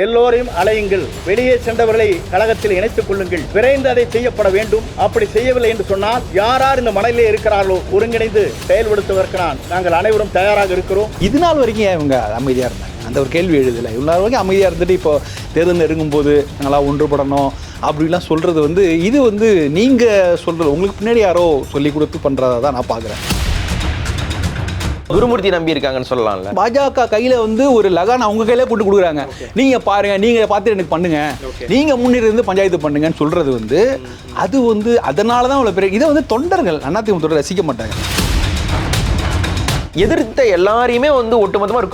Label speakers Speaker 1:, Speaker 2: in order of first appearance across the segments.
Speaker 1: எல்லோரையும் அலையுங்கள், வெளியே சென்றவர்களை கழகத்தில் இணைத்துக் கொள்ளுங்கள், விரைந்து அதை செய்யப்பட வேண்டும். அப்படி செய்யவில்லை என்று சொன்னால் யார் இந்த மலையிலே இருக்கிறார்களோ ஒருங்கிணைந்து செயல்படுத்துவதற்கு நாங்கள் அனைவரும் தயாராக இருக்கிறோம்.
Speaker 2: இது நாள் வரைக்கும் இவங்க அமைதியாக இருந்தாங்க, அந்த ஒரு கேள்வி எழுதலை. இவ்வளோ நாள் வரைக்கும் அமைதியாக இருந்துட்டு இப்போ தேர்தல் நெருங்கும் போது நாங்களாம் ஒன்றுபடணும் அப்படிலாம் சொல்கிறது இது நீங்கள் சொல்கிறது உங்களுக்கு பின்னாடி யாரோ சொல்லி கொடுத்து பண்ணுறதா தான் நான் பார்க்குறேன்.
Speaker 3: குருமூர்த்தி நம்பி இருக்காங்கன்னு சொல்லலாம்ல.
Speaker 2: பாஜக கையில ஒரு லகான் அவங்க கையில போட்டு கொடுக்குறாங்க. நீங்க பாருங்க, நீங்க பார்த்து எனக்கு பண்ணுங்க, நீங்க முன்னிருந்து பஞ்சாயத்து பண்ணுங்கன்னு சொல்றது அது அதனாலதான் அவ்வளவு பேர் இதை தொண்டர்கள் அதிமுக தொடர் ரசிக்க மாட்டாங்க.
Speaker 3: எதிர்த்த எல்லாரையுமே ஒட்டுமொத்தமாக ஒரு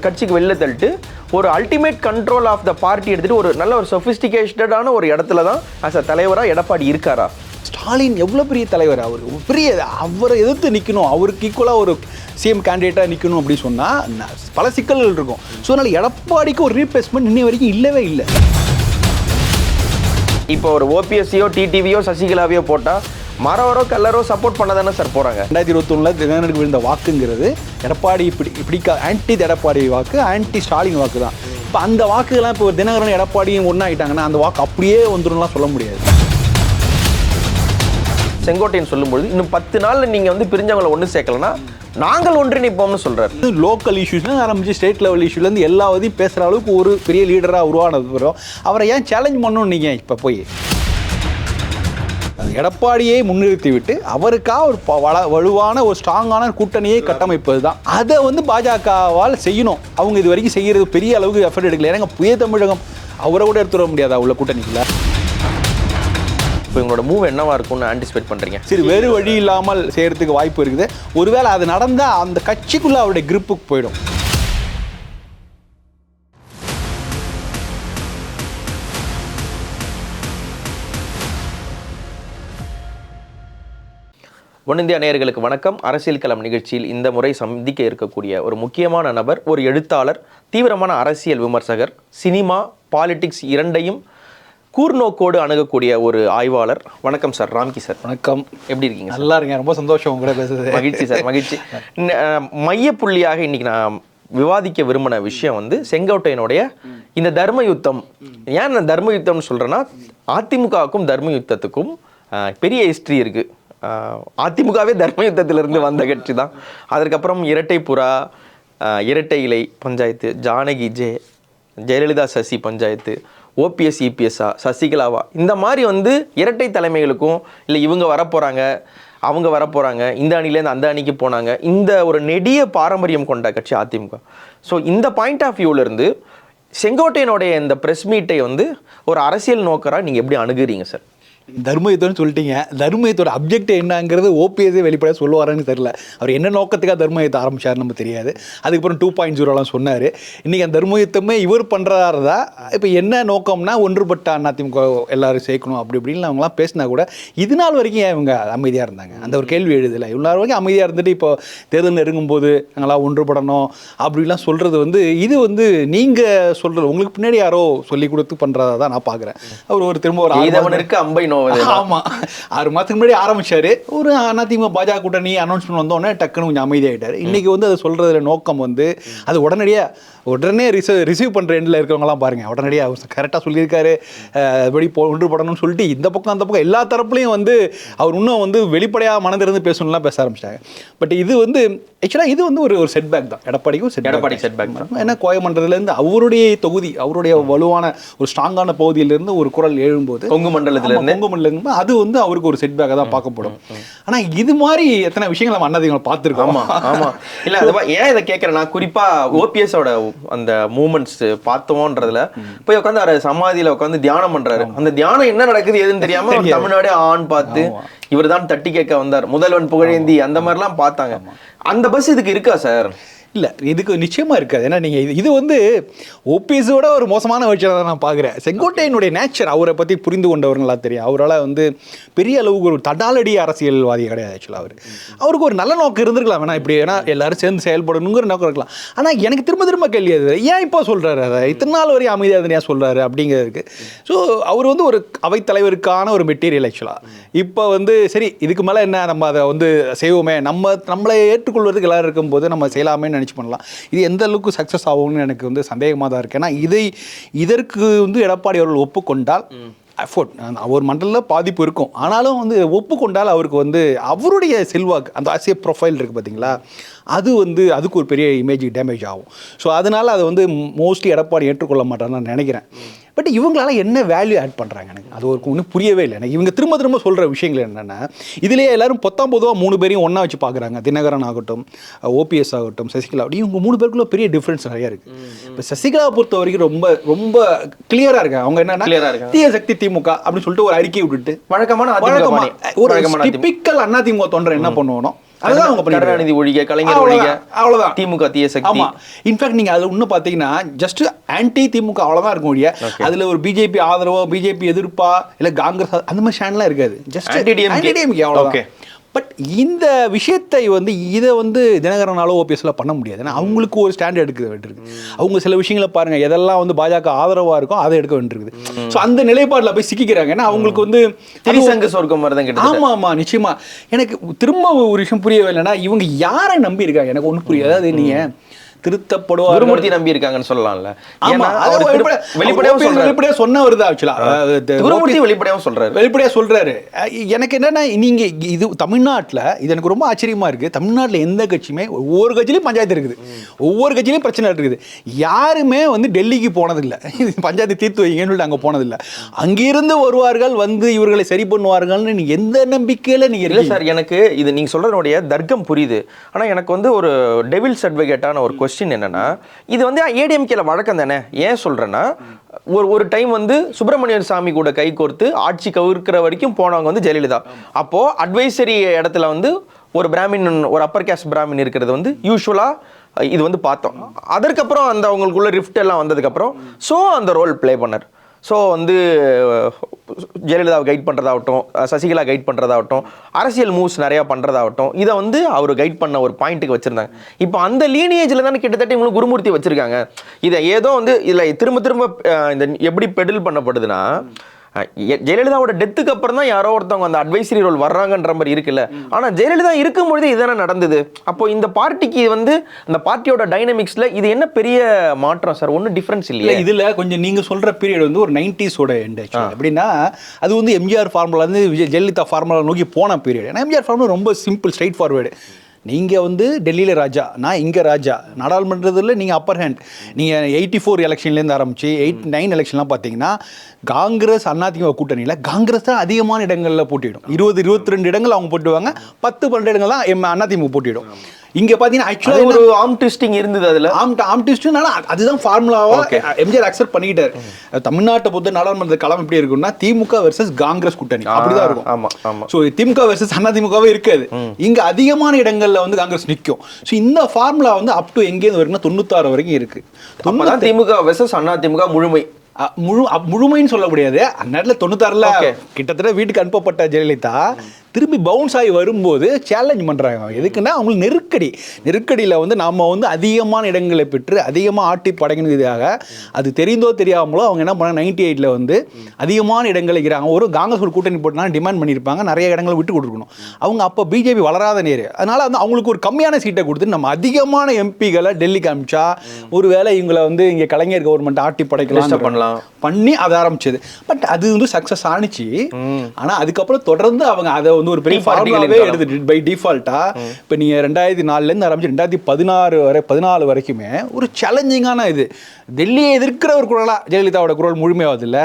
Speaker 3: கட்சிக்கு வெளில தள்ளிட்டு ஒரு ultimate control of the party எடுத்துட்டு ஒரு நல்ல ஒரு சொஃபிஸ்டிகேட்டடான ஒரு இடத்துல தான் அஸ் அ தலைவராக எடப்பாடி இருக்காரா?
Speaker 2: ஸ்டாலின் எவ்வளோ பெரிய தலைவர், அவரை எதிர்த்து நிற்கணும், அவருக்கு ஈக்குவலாக ஒரு சிஎம் கேண்டிடேட்டாக நிற்கணும் அப்படின்னு சொன்னால் பல சிக்கல்கள் இருக்கும். ஸோ அதனால் எடப்பாடிக்கு ஒரு ரீப்ளேஸ்மெண்ட் இன்னி வரைக்கும் இல்லவே இல்லை.
Speaker 3: இப்போ ஒரு ஓபிஎஸ்சியோ டிடிவியோ சசிகலாவையோ போட்டால் மரவரோ கல்லரோ சப்போர்ட் பண்ண தானே சார் போகிறாங்க.
Speaker 2: 2021 தினகரனுக்கு விழுந்த வாக்குங்கிறது எடப்பாடி பிடிக்க ஆன்டி எடப்பாடி வாக்கு, ஆன்டி ஸ்டாலின் வாக்கு தான். இப்போ அந்த வாக்குகள்லாம் இப்போ தினகரன் எடப்பாடியும் ஒன்றாகிட்டாங்கன்னா அந்த வாக்கு அப்படியே வந்துடும்லாம் சொல்ல முடியாது.
Speaker 3: செங்கோட்டையன் சொல்லும்போது இன்னும் 10 நாளில் நீங்கள் பிரிஞ்சவங்களை ஒன்று சேர்க்கலன்னா நாங்கள் ஒன்றிணைப்போம்னு சொல்கிறார்.
Speaker 2: லோக்கல் இஷ்யூஸ்லாம் ஆரம்பிச்சு ஸ்டேட் லெவல் இஷ்யூலேருந்து எல்லாத்தையும் பேசுகிற அளவுக்கு ஒரு பெரிய லீடராக உருவானது வரும். அவரை ஏன் சேலஞ்ச் பண்ணணும் நீங்கள் இப்போ போய்? எடப்பாடியை முன்னிறுத்தி விட்டு அவருக்காக ஒரு வலுவான ஒரு ஸ்ட்ராங்கான கூட்டணியை கட்டமைப்பது தான். அதை பாஜகவால் செய்யணும். அவங்க இது வரைக்கும் செய்கிறது பெரிய அளவுக்கு எஃபர்ட் எடுக்கல. ஏன்னா புதிய தமிழகம் அவரை கூட எடுத்து வர முடியாதா உள்ள கூட்டணிக்குள்ள?
Speaker 3: இப்போ உங்களோட மூவ் என்னவா இருக்கும்னு ஆன்டிசிபேட் பண்ணுறீங்க?
Speaker 2: சரி, வேறு வழி இல்லாமல் செய்கிறதுக்கு வாய்ப்பு இருக்குது. ஒருவேளை அது நடந்தால் அந்த கட்சிக்குள்ளே அவருடைய கிரிப்புக்கு போயிடும்.
Speaker 3: ஒன் இந்தியா நேயர்களுக்கு வணக்கம். அரசியல் களம் நிகழ்ச்சியில் இந்த முறை சந்திக்க இருக்கக்கூடிய ஒரு முக்கியமான நபர் ஒரு எழுத்தாளர், தீவிரமான அரசியல் விமர்சகர், சினிமா பாலிடிக்ஸ் இரண்டையும் கூர்நோக்கோடு அணுகக்கூடிய ஒரு ஆய்வாளர். வணக்கம் சார். ராம்கி சார் வணக்கம். எப்படி இருக்கீங்க?
Speaker 2: நல்லா இருக்கீங்க, ரொம்ப சந்தோஷம் உங்களோட பேசுறது.
Speaker 3: மகிழ்ச்சி சார், மகிழ்ச்சி. மையப்புள்ளியாக இன்னைக்கு நான் விவாதிக்க விரும்பின விஷயம் செங்கோட்டையனுடைய இந்த தர்ம யுத்தம். ஏன் நான் தர்ம யுத்தம்னு சொல்கிறேன்னா, அதிமுகவுக்கும் தர்ம யுத்தத்துக்கும் பெரிய ஹிஸ்ட்ரி இருக்குது. அதிமுகவே தர்ம யுத்தத்திலிருந்து வந்த கட்சி தான். அதற்கப்புறம் இரட்டை புறா, இரட்டை இலை பஞ்சாயத்து, ஜானகி ஜெயலலிதா சசி பஞ்சாயத்து, ஓபிஎஸ் இபிஎஸ்ஸா, சசிகலாவா, இந்த மாதிரி இரட்டை தலைமைகளுக்கும் இல்லை இவங்க வரப்போகிறாங்க அவங்க வரப்போகிறாங்க, இந்த அணிலேருந்து அந்த அணிக்கு போனாங்க, இந்த ஒரு நெடிய பாரம்பரியம் கொண்ட கட்சி அதிமுக. ஸோ இந்த பாயிண்ட் ஆஃப் வியூவிலேருந்து செங்கோட்டையனுடைய இந்த ப்ரெஸ் மீட்டை ஒரு அரசியல் நோக்கராக நீங்கள் எப்படி அணுகுறீங்க சார்?
Speaker 2: தர்மயுத்தம்னு சொல்லிட்டீங்க. தர்மயுத்தோட அப்ஜெக்ட் என்னங்கிறது ஓபிஎஸ்ஸே வெளிப்படையாக சொல்லுவாரான்னு தெரியல. அவர் என்ன நோக்கத்துக்காக தர்மயுத்தம் ஆரம்பிச்சார் நம்ம தெரியாது. அதுக்கப்புறம் 2.0 சொன்னார். இன்றைக்கி அந்த தர்மயுத்தமே இவர் பண்ணுறதா இப்போ என்ன நோக்கம்னா ஒன்றுபட்ட அதிமுக எல்லாரும் சேர்க்கணும் அப்படி இப்படின்னு அவங்களாம் பேசினா கூட இது நாள் வரைக்கும் இவங்க அமைதியாக இருந்தாங்க, அந்த ஒரு கேள்வி எழுதலை. இவ்வளோ நாள் வரைக்கும் அமைதியாக இருந்துட்டு இப்போ தேர்தல் நெருங்கும் போது நாங்களாம் ஒன்றுபடணும் அப்படிலாம் சொல்கிறது இது நீங்கள் சொல்கிறது உங்களுக்கு பின்னாடி யாரோ சொல்லி கொடுத்து பண்ணுறதா தான் நான் பார்க்குறேன். அவர் ஒரு திரும்ப ஒரு
Speaker 3: அம்பை
Speaker 2: ஆமா 6 மாதத்துக்கு முன்னாடி ஆரம்பிச்சாரு. ஒரு அதிமுக பாஜக கூட்டணி அனௌன்ஸ்மெண்ட் வந்தோடனே டக்குன்னு கொஞ்சம் அமைதியாயிட்டாரு. இன்னைக்கு அதை சொல்றதுல நோக்கம் அது உடனே ரிசீவ் பண்ற எண்ணில் இருக்கிறவங்கலாம் பாருங்க, உடனடியாக அவர் கரெக்டாக சொல்லியிருக்காரு. எப்படி ஒன்றுபடணும்னு சொல்லிட்டு இந்த பக்கம் அந்த பக்கம் எல்லா தரப்புலையும் அவர் இன்னும் வெளிப்படையாக மனதிலிருந்து பேசணும்லாம் பேச ஆரம்பிச்சிட்டாங்க. பட் இது ஆக்சுவலாக இது ஒரு செட்பேக் தான் எடப்பாடிக்கும்.
Speaker 3: செட்பேக் தான்.
Speaker 2: ஏன்னா கோயமண்டலத்திலேருந்து அவருடைய தொகுதி, அவருடைய வலுவான ஒரு ஸ்ட்ராங்கான பகுதியிலிருந்து ஒரு குரல் எழும்போது
Speaker 3: கொங்கு மண்டலத்திலிருந்து
Speaker 2: அது அவருக்கு ஒரு செட்பேக்காக தான் பார்க்கப்படும். ஆனா இது மாதிரி எத்தனை விஷயங்கள் நம்ம அண்ணாதிகளை பார்த்துருக்கோம்.
Speaker 3: ஆமா இல்ல ஏன் இதை கேட்கறேன்னா, குறிப்பா ஓபிஎஸோட அந்த மூமெண்ட்ஸ் பார்த்தோன்றதுல போய் உட்காந்து அவர் சமாதியில உட்காந்து தியானம் பண்றாரு. அந்த தியானம் என்ன நடக்குது எதுன்னு தெரியாம தமிழ்நாடே ஆண் பார்த்து இவர் தான் தட்டி கேட்க வந்தார், முதல்வன் புகழேந்தி அந்த மாதிரிலாம் பார்த்தாங்க. அந்த பஸ் இதுக்கு இருக்கா சார்?
Speaker 2: இல்லை, இதுக்கு நிச்சயமாக இருக்காது. ஏன்னா நீங்கள் இது ஓபிஎஸோட ஒரு மோசமான விஷயம் தான் நான் பார்க்குறேன். செங்கோட்டையனுடைய நேச்சர் அவரை பற்றி புரிந்து கொண்டவர்களா தெரியும். அவரால் பெரிய அளவுக்கு ஒரு தடாலடி அரசியல்வாதி கிடையாது. ஆக்சுவலாக அவருக்கு ஒரு நல்ல நோக்கம் இருந்திருக்கலாம். வேணா இப்படி ஏன்னா எல்லாரும் சேர்ந்து செயல்படணுங்கிற நோக்கம் இருக்கலாம். ஆனால் எனக்கு திரும்ப கேள்வி அது ஏன் இப்போ சொல்கிறாரு, அதை இத்தனை நாள் வரையும் அமைதியாக ஏன் சொல்கிறாரு அப்படிங்கிறதுக்கு. ஸோ அவர் ஒரு அவைத்தலைவருக்கான ஒரு மெட்டீரியல். ஆக்சுவலாக இப்போ சரி இதுக்கு மேலே என்ன நம்ம அதை செய்வோமே, நம்மளை ஏற்றுக்கொள்வதற்கு எல்லோரும் இருக்கும்போது நம்ம செய்யலாமே நினச்சி பண்ணலாம். இது எந்த அளவுக்கு சக்ஸஸ் ஆகும்னு எனக்கு வந்து சந்தேகமாக தான் இருக்குது. ஏன்னா இதற்கு வந்து எடப்பாடி அவர்கள் ஒப்புக்கொண்டால் எஃபோர்ட் ஒரு மண்டலில் பாதிப்பு இருக்கும், ஆனாலும் வந்து ஒப்புக்கொண்டால் அவருக்கு வந்து அவருடைய செல்வாக்கு அந்த ஆசிய ப்ரொஃபைல் இருக்குது பார்த்தீங்களா, அது வந்து அதுக்கு ஒரு பெரிய இமேஜ் டேமேஜ் ஆகும். ஸோ அதனால் அதை வந்து மோஸ்ட்லி எடப்பாடி ஏற்றுக்கொள்ள மாட்டான்னு நான் நினைக்கிறேன். பட் இவங்களால என்ன வேல்யூ ஆட் பண்ணுறாங்க எனக்கு அது ஒரு ஒன்றும் புரியவே இல்லை. எனக்கு இவங்க திரும்ப திரும்ப சொல்கிற விஷயங்கள் என்னென்னா, இதிலேயே எல்லாரும் பொதுவாக 3 பேரையும் ஒன்றா வச்சு பார்க்குறாங்க. தினகரன் ஆகட்டும், ஓபிஎஸ் ஆகட்டும், சசிகலா அப்படி இவங்க 3 பேருக்குள்ள பெரிய டிஃப்ரென்ஸ் நிறையா இருக்குது. இப்போ சசிகலாவை பொறுத்த வரைக்கும் ரொம்ப ரொம்ப கிளியராக இருக்காங்க. அவங்க என்னன்னா தீய சக்தி திமுக அப்படின்னு சொல்லிட்டு ஒரு அறிக்கை விட்டுட்டு ஒரு டிபிக்கல் அதிமுக தொண்டர் என்ன பண்ணுவோம் அதுதான் அவங்க
Speaker 3: கருணாநிதி ஒழிக, கலைஞர் ஒழிக, அவ்வளவுதான் திமுக தீய சக்தி.
Speaker 2: ஆமா, இன்ஃபேக்ட் நீங்க அதுல இன்னும் பாத்தீங்கன்னா ஜஸ்ட் ஆன்டி திமுக அவ்வளவுதான் இருக்கும் ஒழிய அதுல ஒரு பிஜேபி ஆதரவோ பிஜேபி எதிர்ப்பா இல்ல காங்கிரஸ் அந்த மாதிரி ஸ்டாண்ட்லாம் இருக்காது. ஜஸ்ட் ஆன்டி டிஎம்கே அவ்வளவுதான். பட் இந்த விஷயத்தை வந்து இதை வந்து தினகரனாலோ ஓபிஎஸ்ல பண்ண முடியாது. ஏன்னா அவங்களுக்கு ஒரு ஸ்டாண்ட் எடுக்க வேண்டியிருக்கு. அவங்க சில விஷயங்களை பாருங்க, எதெல்லாம் வந்து பாஜக ஆதரவா இருக்கும் அதை எடுக்க வேண்டியிருக்குது. ஸோ அந்த நிலைப்பாட்டில் போய் சிக்கிக்கிறாங்க. ஏன்னா அவங்களுக்கு வந்து
Speaker 3: திரிசங்க சொர்க்கம் வருதுங்க.
Speaker 2: ஆமா ஆமா நிச்சயமா. எனக்கு திரும்ப ஒரு விஷயம் புரியவே இல்லைன்னா இவங்க யாரை நம்பி இருக்காங்க எனக்கு ஒன்றும் புரியாது. அதாவது நீங்க திருத்தப்படுவார்
Speaker 3: குருமூர்த்தி நம்பி இருக்காங்கன்னு சொல்லலாம்ல.
Speaker 2: வெளிப்படையா சொன்னவர் தான் ஆக்சுவலா
Speaker 3: குருமூர்த்தி வெளிப்படையா சொல்றாரு.
Speaker 2: எனக்கு என்னன்னா நீங்க இது தமிழ்நாட்டில் இது எனக்கு ரொம்ப ஆச்சரியமா இருக்கு. தமிழ்நாட்டில் எந்த கட்சியுமே ஒவ்வொரு கட்சியிலையும் பஞ்சாயத்து இருக்குது, ஒவ்வொரு கட்சியிலையும் பிரச்சனை இருக்குது. யாருமே வந்து டெல்லிக்கு போனதில்லை, பஞ்சாயத்து தீர்த்து வைங்கன்னு சொல்லிட்டு அங்கே போனதில்லை. அங்கிருந்து வருவார்கள், வந்து இவர்களை சரி பண்ணுவார்கள்னு நீங்க எந்த நம்பிக்கையில நீங்க
Speaker 3: இல்லை சார். எனக்கு இது நீங்க சொல்றதுடைய தர்க்கம் புரியுது. ஆனா எனக்கு வந்து ஒரு டெவில்ஸ் அட்வொகேட்டான ஒரு கொஸ்டின் என்னன்னா, இது வந்து ஏடிஎம்கேல வழக்கம் தானே. ஏன் சொல்றேன்னா, ஒரு டைம் வந்து சுப்பிரமணியன் சாமி கூட கை கோர்த்து ஆட்சி கவிர்க்கிற வரைக்கும் போனவங்க வந்து ஜெயலலிதா. அப்போ அட்வைசரி இடத்துல வந்து ஒரு பிராமின், ஒரு அப்பர் கேஸ்ட் பிராமின் இருக்கிறது வந்து யூஸ்வலா இது வந்து பார்த்தோம். அதற்கப்புறம் அந்த அவங்களுக்குள்ள ரிஃப்ட் எல்லாம் வந்ததுக்கப்புறம் ஸோ அந்த ரோல் பிளே பண்ணார். ஸோ வந்து ஜெயலலிதாவை கைட் பண்ணுறதாகட்டும், சசிகலா கைட் பண்ணுறதாகட்டும், அரசியல் மூவ்ஸ் நிறையா பண்ணுறதாகட்டும், இதை வந்து அவர் கைட் பண்ண ஒரு பாயிண்ட்டுக்கு வச்சுருந்தாங்க. இப்போ அந்த லீனியேஜில் தானே கிட்டத்தட்ட இவங்களுக்கு குருமூர்த்தி வச்சுருக்காங்க. இதை ஏதோ வந்து இதில் திரும்ப இந்த எப்படி பெடில் பண்ணப்படுதுன்னா, ஜெயலலிதாவோட டெத்துக்கு அப்புறம் தான் யாரோ ஒருத்தவங்க அந்த அட்வைசரி ரோல் வர்றாங்கன்ற மாதிரி இருக்குல்ல. ஆனால் ஜெயலலிதா இருக்கும்பொழுது இதுதானே நடந்தது. அப்போ இந்த பார்ட்டிக்கு வந்து அந்த பார்ட்டியோட டைனமிக்ஸ்ல இது என்ன பெரிய மாற்றம் சார்? ஒன்றும் டிஃபரன்ஸ் இல்லையா?
Speaker 2: இதுல கொஞ்சம் நீங்க சொல்ற பீரியட் வந்து ஒரு 90s எண்ட் ஆச்சு. அப்படின்னா அது வந்து எம்ஜிஆர் ஃபார்முலா இருந்து ஜெயலலிதா ஃபார்முலா நோக்கி போன பீரியட். ஏன்னா எம்ஜிஆர் ஃபார்முலா ரொம்ப சிம்பிள், ஸ்ட்ரைட் ஃபார்வேர்டு. நீங்கள் வந்து டெல்லியில் ராஜா, நான் இங்கே ராஜா, நாடாளுமன்றத்தில் நீங்கள் அப்பர் ஹேண்ட். நீங்கள் 84 எலெக்ஷன்லேருந்து ஆரம்பிச்சு 89 எலெக்ஷன்லாம் பார்த்தீங்கன்னா காங்கிரஸ் அதிமுக கூட்டணியில் காங்கிரஸ் தான் அதிகமான இடங்களில் போட்டிடும். 20-22 இடங்கள் அவங்க போட்டுவாங்க, 10-12 இடங்கள் தான் அதிமுக போட்டிடும். இங்க பாத்தீங்கன்னா ஆக்சுவலா
Speaker 3: ஒரு ஆர்ம் ட்விஸ்டிங் இருந்தது. அதுல
Speaker 2: ஆர்ம் ட்விஸ்ட்னால அதுதான் ஃபார்முலாவா எம்ஜிஆர் அக்செப்ட் பண்ணிட்டாரு. தமிழ்நாட்டை பொறுத்த நாடாளுமன்ற களம் எப்படி இருக்கும்னா திமுக வெர்சஸ் காங்கிரஸ் கூட்டணி அப்படிதான் இருக்கும்.
Speaker 3: ஆமா ஆமா.
Speaker 2: சோ திமுக வெர்சஸ் அதிமுகவே இருக்காது. இங்க அதிகமான இடங்கள்ல வந்து காங்கிரஸ் நிற்கும். சோ இந்த ஃபார்முலா வந்து அப் டு எங்கேருந்து வரும்னா 96 வரைக்கும் இருக்கு.
Speaker 3: திமுக வெர்சஸ் அதிமுக முழுமை
Speaker 2: முழுமைன்னு சொல்ல முடியாது. அந்நேரத்தில் 96ல கிட்டத்தட்ட வீட்டுக்கு அனுப்பப்பட்ட ஜெயலலிதா திரும்பி பவுன்ஸ் ஆகி வரும்போது சேலஞ்ச் பண்ணுறாங்க. எதுக்குன்னா அவங்களுக்கு நெருக்கடியில் வந்து நம்ம வந்து அதிகமான இடங்களை பெற்று அதிகமாக ஆட்டி படைக்கணுக்காக அது தெரிந்தோ தெரியாமலோ அவங்க என்ன பண்ணாங்க 98ல் வந்து அதிகமான இடங்கள் இருக்கிறாங்க. ஒரு காங்கிரஸ் ஒரு கூட்டணி போட்டுனா டிமாண்ட் பண்ணியிருப்பாங்க, நிறைய இடங்களை விட்டு கொடுத்துருக்கணும். அவங்க அப்போ பிஜேபி வளராத நேரு, அதனால் வந்து அவங்களுக்கு ஒரு கம்மியான சீட்டை கொடுத்து நம்ம அதிகமான எம்பிகளை டெல்லிக்கு அனுப்பிச்சா ஒருவேளை இவங்களை வந்து இங்கே கலைஞர் கவர்மெண்ட் ஆட்டி படைக்கலாம் பண்ணி அதை ஆரம்பிச்சது. பட் அது வந்து சக்ஸஸ் ஆனிச்சு. ஆனால் அதுக்கப்புறம் தொடர்ந்து அவங்க அதை வந்து ஒரு பெரிய ஃபார்முலாவே எடுத்துட்டு பை டிஃபால்ட்டா இப்போ நீங்கள் 2004லேருந்து ஆரம்பிச்சு 2014 வரைக்குமே ஒரு சேலஞ்சிங்கான இது டெல்லியை எதிர்க்கிற ஒரு குரலாக ஜெயலலிதாவோட குரல் முழுமையாவது இல்லை.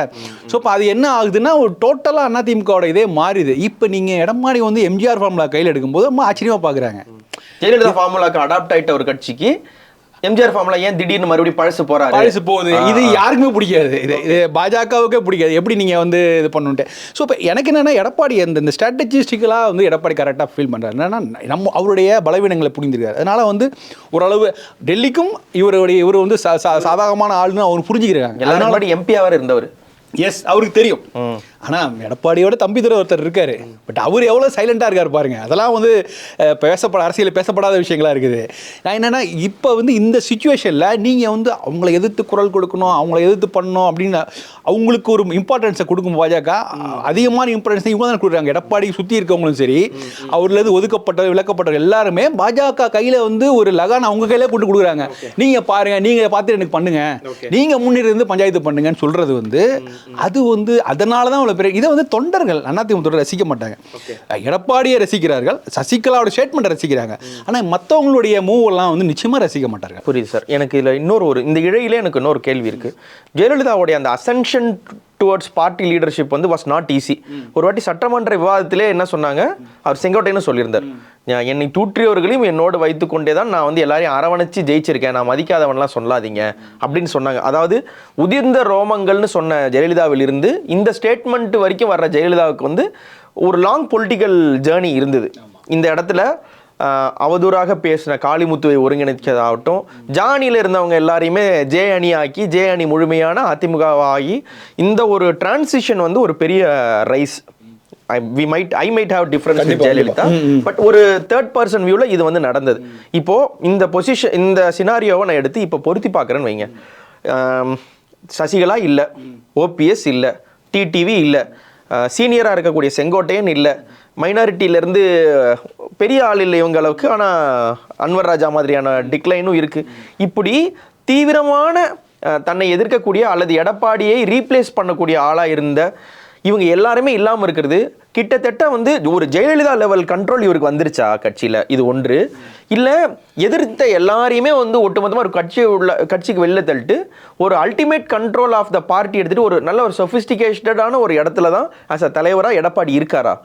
Speaker 2: ஸோ இப்போ அது என்ன ஆகுதுன்னா ஒரு டோட்டலாக அதிமுகவோட இதே மாறிது. இப்போ நீங்கள் எடப்பாடி வந்து எம்ஜிஆர் ஃபார்முலா கையில் எடுக்கும்போது ரொம்ப ஆச்சரியமாக பார்க்குறாங்க.
Speaker 3: ஜெயலலிதா ஃபார்முலாக்கு அடாப்ட் ஆகிட்ட ஒரு கட்சிக்கு எம்ஜிஆர் ஃபார்முலா ஏன் திடீர்னு மறுபடியும் பழசு போகுது? இது யாருக்குமே பிடிக்காது. இது பாஜகவுக்கே பிடிக்காது. எப்படி நீங்கள் வந்து இது பண்ணுன்ட்டு. ஸோ இப்போ எனக்கு என்னென்னா எடப்பாடி இந்த ஸ்ட்ராட்டஜிஸ்டிக்கலாக வந்து எடப்பாடி கரெக்டாக ஃபீல் பண்ணுறாரு. என்னன்னா அவருடைய பலவீனங்களை புரிஞ்சிருக்காரு. அதனால் வந்து ஓரளவு டெல்லிக்கும் இவர் வந்து சாதகமான ஆளுன்னு அவர் புரிஞ்சுக்கிறாங்க. எல்லாரும் எம்பியாக இருந்தவர்.
Speaker 2: எஸ் அவருக்கு தெரியும். ஆனால் எடப்பாடியோட தம்பி துரை ஒருத்தர் இருக்காரு. பட் அவர் எவ்வளோ சைலண்டாக இருக்கார் பாருங்க. அதெல்லாம் வந்து அரசியல் பேசப்படாத விஷயங்களா இருக்குது. நான் என்னன்னா இப்போ வந்து இந்த சுச்சுவேஷனில் நீங்கள் வந்து அவங்கள எதிர்த்து குரல் கொடுக்கணும், அவங்கள எதிர்த்து பண்ணணும் அப்படின்னு அவங்களுக்கு ஒரு இம்பார்ட்டன்ஸை கொடுக்கும் பாஜக. அதிகமான இம்பார்ட்டன்ஸ் இவங்க தான் கொடுக்குறாங்க. எடப்பாடி சுற்றி இருக்கவங்களும் சரி, அவர்லேருந்து ஒதுக்கப்பட்ட விளக்கப்பட்ட எல்லாருமே பாஜக கையில் வந்து ஒரு லகான் அவங்க கையிலே போட்டு கொடுக்குறாங்க. நீங்கள் பாருங்க, நீங்கள் பார்த்து எனக்கு பண்ணுங்க, நீங்கள் முன்னிருந்து பஞ்சாயத்து பண்ணுங்கன்னு சொல்றது வந்து அது வந்து அதனால தான் இதை வந்து தொண்டர்கள் அதிமுக ரசிக்க மாட்டாங்க. எடப்பாடியை ரசிக்கிறார்கள், சசிகலாவோட ஸ்டேட்மெண்ட் ரசிக்கிறாங்க. ஆனால் மற்றவங்களுடைய மூவ் எல்லாம் வந்து நிச்சயமா ரசிக்க மாட்டாங்க.
Speaker 3: புரியுது சார். எனக்கு இதில் இந்த இழையிலே எனக்கு இன்னொரு கேள்வி இருக்கு. ஜெயலலிதாவுடைய அந்த அசென்ஷன் டுவர்ட்ஸ் பார்ட்டி லீடர்ஷிப் வந்து வாஸ் நாட் ஈஸி. ஒரு வாட்டி சட்டமன்ற விவாதத்திலே என்ன சொன்னாங்க, அவர் செங்கோட்டையன்னு சொல்லியிருந்தார், என்னை தூற்றியவர்களையும் என்னோடு வைத்து கொண்டே தான் நான் வந்து எல்லாரையும் அரவணைச்சு ஜெயிச்சிருக்கேன், நான் மதிக்காதவன்லாம் சொல்லாதீங்க அப்படின்னு சொன்னாங்க. அதாவது உதிர்ந்த ரோமங்கள்னு சொன்ன ஜெயலலிதாவிலிருந்து இந்த ஸ்டேட்மெண்ட் வரைக்கும் வர்ற ஜெயலலிதாவுக்கு வந்து ஒரு லாங் பொலிட்டிக்கல் ஜேர்னி இருந்தது. இந்த இடத்துல அவதூறாக பேசின காளிமுத்துவை ஒருங்கிணைச்சதாகட்டும், ஜானியில் இருந்தவங்க எல்லாரையுமே ஜே அணி ஆக்கி ஜே அணி முழுமையான அதிமுக ஆகி இந்த ஒரு டிரான்சிஷன் வந்து ஒரு பெரிய rice. I might have difference with Jayalalithaa, but ஒரு தேர்ட் பர்சன் வியூவில் இது வந்து நடந்தது. இப்போ இந்த பொசிஷன், இந்த சினாரியோவை நான் எடுத்து இப்போ பொருத்தி பார்க்குறேன்னு வைங்க. சசிகலா இல்லை, ஓபிஎஸ் இல்லை, டிடிவி இல்லை, சீனியராக இருக்கக்கூடிய செங்கோட்டையன் இல்லை, மைனாரிட்டியிலேருந்து பெரிய ஆள் இல்லை இவங்க அளவுக்கு, ஆனால் அன்வர் ராஜா மாதிரியான டிக்ளைனும் இருக்குது. இப்படி தீவிரமான தன்னை எதிர்க்கக்கூடிய அல்லது எடப்பாடியை ரீப்ளேஸ் பண்ணக்கூடிய ஆளாக இருந்த இவங்க எல்லாருமே இல்லாமல் இருக்கிறது கிட்டத்தட்ட வந்து ஒரு ஜெயலலிதா லெவல் கண்ட்ரோல் இவருக்கு வந்துருச்சா கட்சியில்? இது ஒன்று. இல்லை எதிர்த்த எல்லாரையுமே வந்து ஒட்டுமொத்தமாக ஒரு கட்சிக்கு வெளில தள்ளிட்டு ஒரு ultimate control of the party எடுத்துகிட்டு ஒரு நல்ல ஒரு சொஃபிஸ்டிகேட்டடான ஒரு இடத்துல தான் ஆஸ் அ தலைவராக எடப்பாடி இருக்காரா?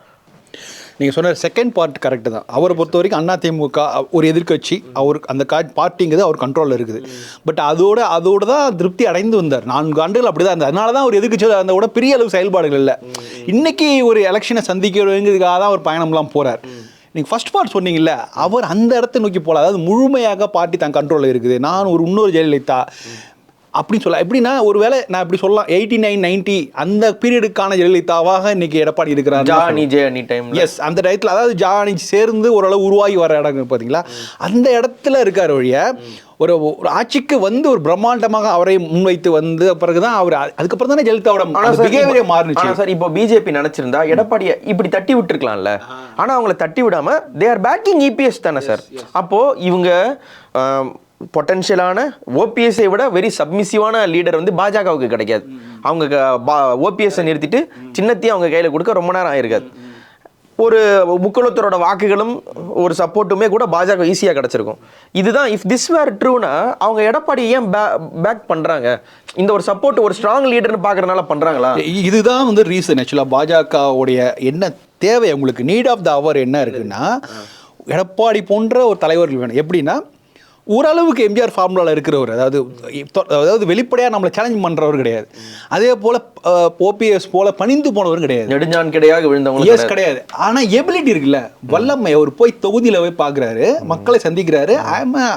Speaker 2: நீங்கள் சொன்ன செகண்ட் பார்ட் கரெக்டு தான். அவரை பொறுத்த வரைக்கும் அதிமுக ஒரு எதிர்க்கட்சி, அவருக்கு அந்த பார்ட்டிங்கிறது அவர் கண்ட்ரோலில் இருக்குது. பட் அதோட தான் திருப்தி அடைந்து வந்தார். 4 ஆண்டுகள் அப்படி தான் இருந்தார். அதனால தான் அவர் எதிர்க்கட்சி அந்த கூட பெரிய அளவு செயல்பாடுகள் இல்லை. இன்றைக்கி ஒரு எலெக்ஷனை சந்திக்கிறதுக்காக தான் அவர் பயணம்லாம் போகிறார். நீங்கள் ஃபர்ஸ்ட் பார்ட் சொன்னீங்கல்ல, அவர் அந்த இடத்தை நோக்கி போகல. அதாவது முழுமையாக பார்ட்டி தான் கண்ட்ரோலில் இருக்குது, நான் ஒரு இன்னொரு ஜெயலலிதா அப்படின்னு சொல்லலாம். எப்படின்னா ஒரு வேளை நான் இப்படி சொல்லலாம், 89, 90 அந்த பீரியடுக்கான ஜெயலலிதாவாக இன்னைக்கு எடப்பாடி இருக்கிறார். எஸ், அந்த டயத்தில் அதாவது ஜானி சேர்ந்து ஓரளவு உருவாகி வர இடம் பார்த்தீங்களா, அந்த இடத்துல இருக்கார். வழிய ஒரு ஆட்சிக்கு வந்து ஒரு பிரம்மாண்டமாக அவரை முன்வைத்து வந்து பிறகுதான் அவர் அதுக்கப்புறம் தானே ஜெயலலிதாவோட பிஹேவியரே மாறுச்சு.
Speaker 3: சார் இப்போ பிஜேபி நினைச்சிருந்தா எடப்பாடியை இப்படி தட்டி விட்டுருக்கலாம்ல, ஆனால் அவங்கள தட்டி விடாம தே ஆர் பேக்கிங் இபிஎஸ் தானே சார். அப்போ இவங்க பொட்டன்ஷியலான ஓபிஎஸ்ஐ விட வெரி சப்மிசிவான லீடர் வந்து பாஜகவுக்கு கிடைக்காது. அவங்க ஓபிஎஸ்ஸை நிறுத்திட்டு சின்னத்தையும் அவங்க கையில் கொடுக்க ரொம்ப நேரம் ஆயிருக்காது. ஒரு முக்குளத்தரோட வாக்குகளும் ஒரு சப்போர்ட்டுமே கூட பாஜக ஈஸியாக கிடச்சிருக்கும். இதுதான் இஃப் திஸ் வேர் ட்ரூனா அவங்க எடப்பாடி ஏன் பேக் பண்ணுறாங்க? இந்த ஒரு சப்போர்ட் ஒரு ஸ்ட்ராங் லீடர்னு பார்க்குறதுனால பண்ணுறாங்களா?
Speaker 2: இதுதான் வந்து ரீசன். ஆக்சுவலாக பாஜகவுடைய என்ன தேவை, உங்களுக்கு நீட் ஆஃப் த அவர் என்ன இருக்குன்னா, எடப்பாடி போன்ற ஒரு தலைவர்கள் வேணும். எப்படின்னா ஓரளவுக்கு எம்ஜிஆர் ஃபார்முலாவில் இருக்கிறவர், அதாவது வெளிப்படையாக நம்மளை சேலஞ்ச் பண்ணுறவர் கிடையாது. அதே போல் ஓபிஎஸ் போல பணிந்து போனவரும் கிடையாது,
Speaker 3: நெடுஞ்சான் கிடையாது விழுந்தவங்க
Speaker 2: கிடையாது. ஆனால் எபிலிட்டி இருக்குல்ல, வல்லமை. அவர் போய் தொகுதியில் போய் பார்க்குறாரு, மக்களை சந்திக்கிறாரு.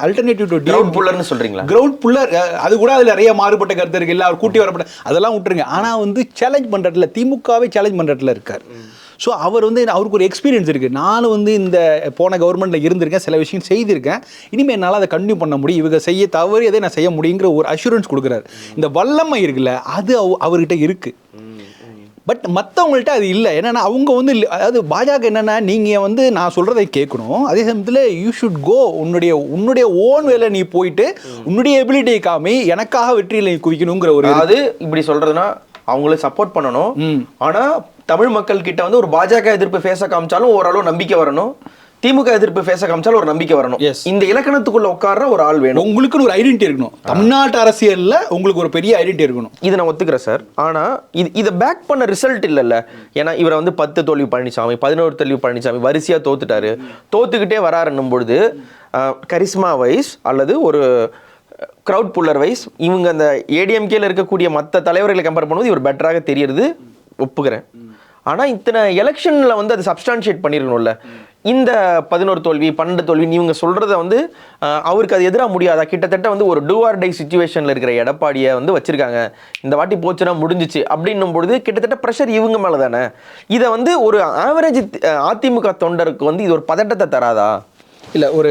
Speaker 2: அல்டர்னேட்டிவ் டு
Speaker 3: கிரவுண்ட் புல்லர்னு சொல்கிறீங்களா?
Speaker 2: கிரவுண்ட் புல்லர், அது கூட அதில் நிறைய மாறுபட்ட கருத்து இருக்கு, இல்லை அவர் கூட்டி வரப்பட்ட அதெல்லாம் விட்டுருங்க. ஆனால் வந்து சேலஞ்ச் பண்ணுறதுல திமுகவே சேலஞ்ச் பண்ணுறதுல இருக்கார். ஸோ அவர் வந்து அவருக்கு ஒரு எக்ஸ்பீரியன்ஸ் இருக்குது. நானும் வந்து இந்த போன கவர்மெண்ட்டில் இருந்திருக்கேன், சில விஷயம் செய்திருக்கேன், இனிமேல் என்னால் அதை கண்டினியூ பண்ண முடியும், இவங்க செய்ய தவறு எதை நான் செய்ய முடியுங்கிற ஒரு அஷூரன்ஸ் கொடுக்குறாரு. இந்த வல்லமை இருக்குல்ல, அது அவர்கிட்ட இருக்குது. பட் மற்றவங்கள்ட்ட அது இல்லை. என்னென்னா அவங்க வந்து அதாவது பாஜக என்னென்னா, நீங்கள் வந்து நான் சொல்கிறதை கேட்கணும், அதே சமயத்தில் யூ ஷுட் கோ, உன்னுடைய ஓன் வேலை நீ போயிட்டு உன்னுடைய எபிலிட்டியை காமி எனக்காக வெற்றியில் நீ குவிக்கணுங்கிற ஒரு,
Speaker 3: அது இப்படி சொல்கிறதுனா அவங்கள சப்போர்ட் பண்ணணும். ஆனால் தமிழ் மக்கள் கிட்ட வந்து ஒரு பாஜக எதிர்ப்பு பேச காமிச்சாலும் ஓரளவு நம்பிக்கை வரணும், திமுக எதிர்ப்பு பேச காமிச்சாலும் ஒரு நம்பிக்கை வரணும். இந்த இலக்கணத்துக்குள்ள உட்கார்ற ஒரு ஆள் வேணும்.
Speaker 2: உங்களுக்குன்னு ஒரு ஐடென்டிட்டி இருக்கணும். தமிழ்நாட்டு அரசியல்ல உங்களுக்கு ஒரு பெரிய ஐடென்டிட்டி இருக்கணும்.
Speaker 3: இதை நான் ஒத்துக்கிறேன் சார். ஆனா இதை பேக் பண்ண ரிசல்ட் இல்லைல்ல. ஏன்னா இவரை வந்து 10 தோல்வி பழனிசாமி, 11 தோல்வி பழனிசாமி வரிசையா தோத்துட்டாரு. தோத்துக்கிட்டே வராருன்னும் பொழுது கரிஸ்மா வைஸ் அல்லது ஒரு க்ரௌட் புல்லர் வைஸ் இவங்க அந்த ஏடிஎம்கேல இருக்கக்கூடிய மற்ற தலைவர்களை கம்பேர் பண்ணும்போது இவர் பெட்டராக தெரியறது ஒப்புக்கிறேன். ஆனா இத்தனை எலெக்ஷன்ல வந்து அது சப்ஸ்டான்ஷியேட் பண்ணிருக்கணும்ல. இந்த 11 தோல்வி 12 தோல்வி நீங்க சொல்றத வந்து அவருக்கு அது எதிராக முடியாதா? கிட்டத்தட்ட வந்து ஒரு டூ ஆர் டை சிச்சுவேஷன்ல இருக்கிற எடப்பாடியை வந்து வச்சிருக்காங்க, இந்த வாட்டி போச்சுன்னா முடிஞ்சிச்சு அப்படின்னும் பொழுது கிட்டத்தட்ட ப்ரெஷர் இவங்க மேல தானே. இதை வந்து ஒரு ஆவரேஜ் அதிமுக தொண்டருக்கு வந்து இது ஒரு பதட்டத்தை தராதா?
Speaker 2: இல்லை, ஒரு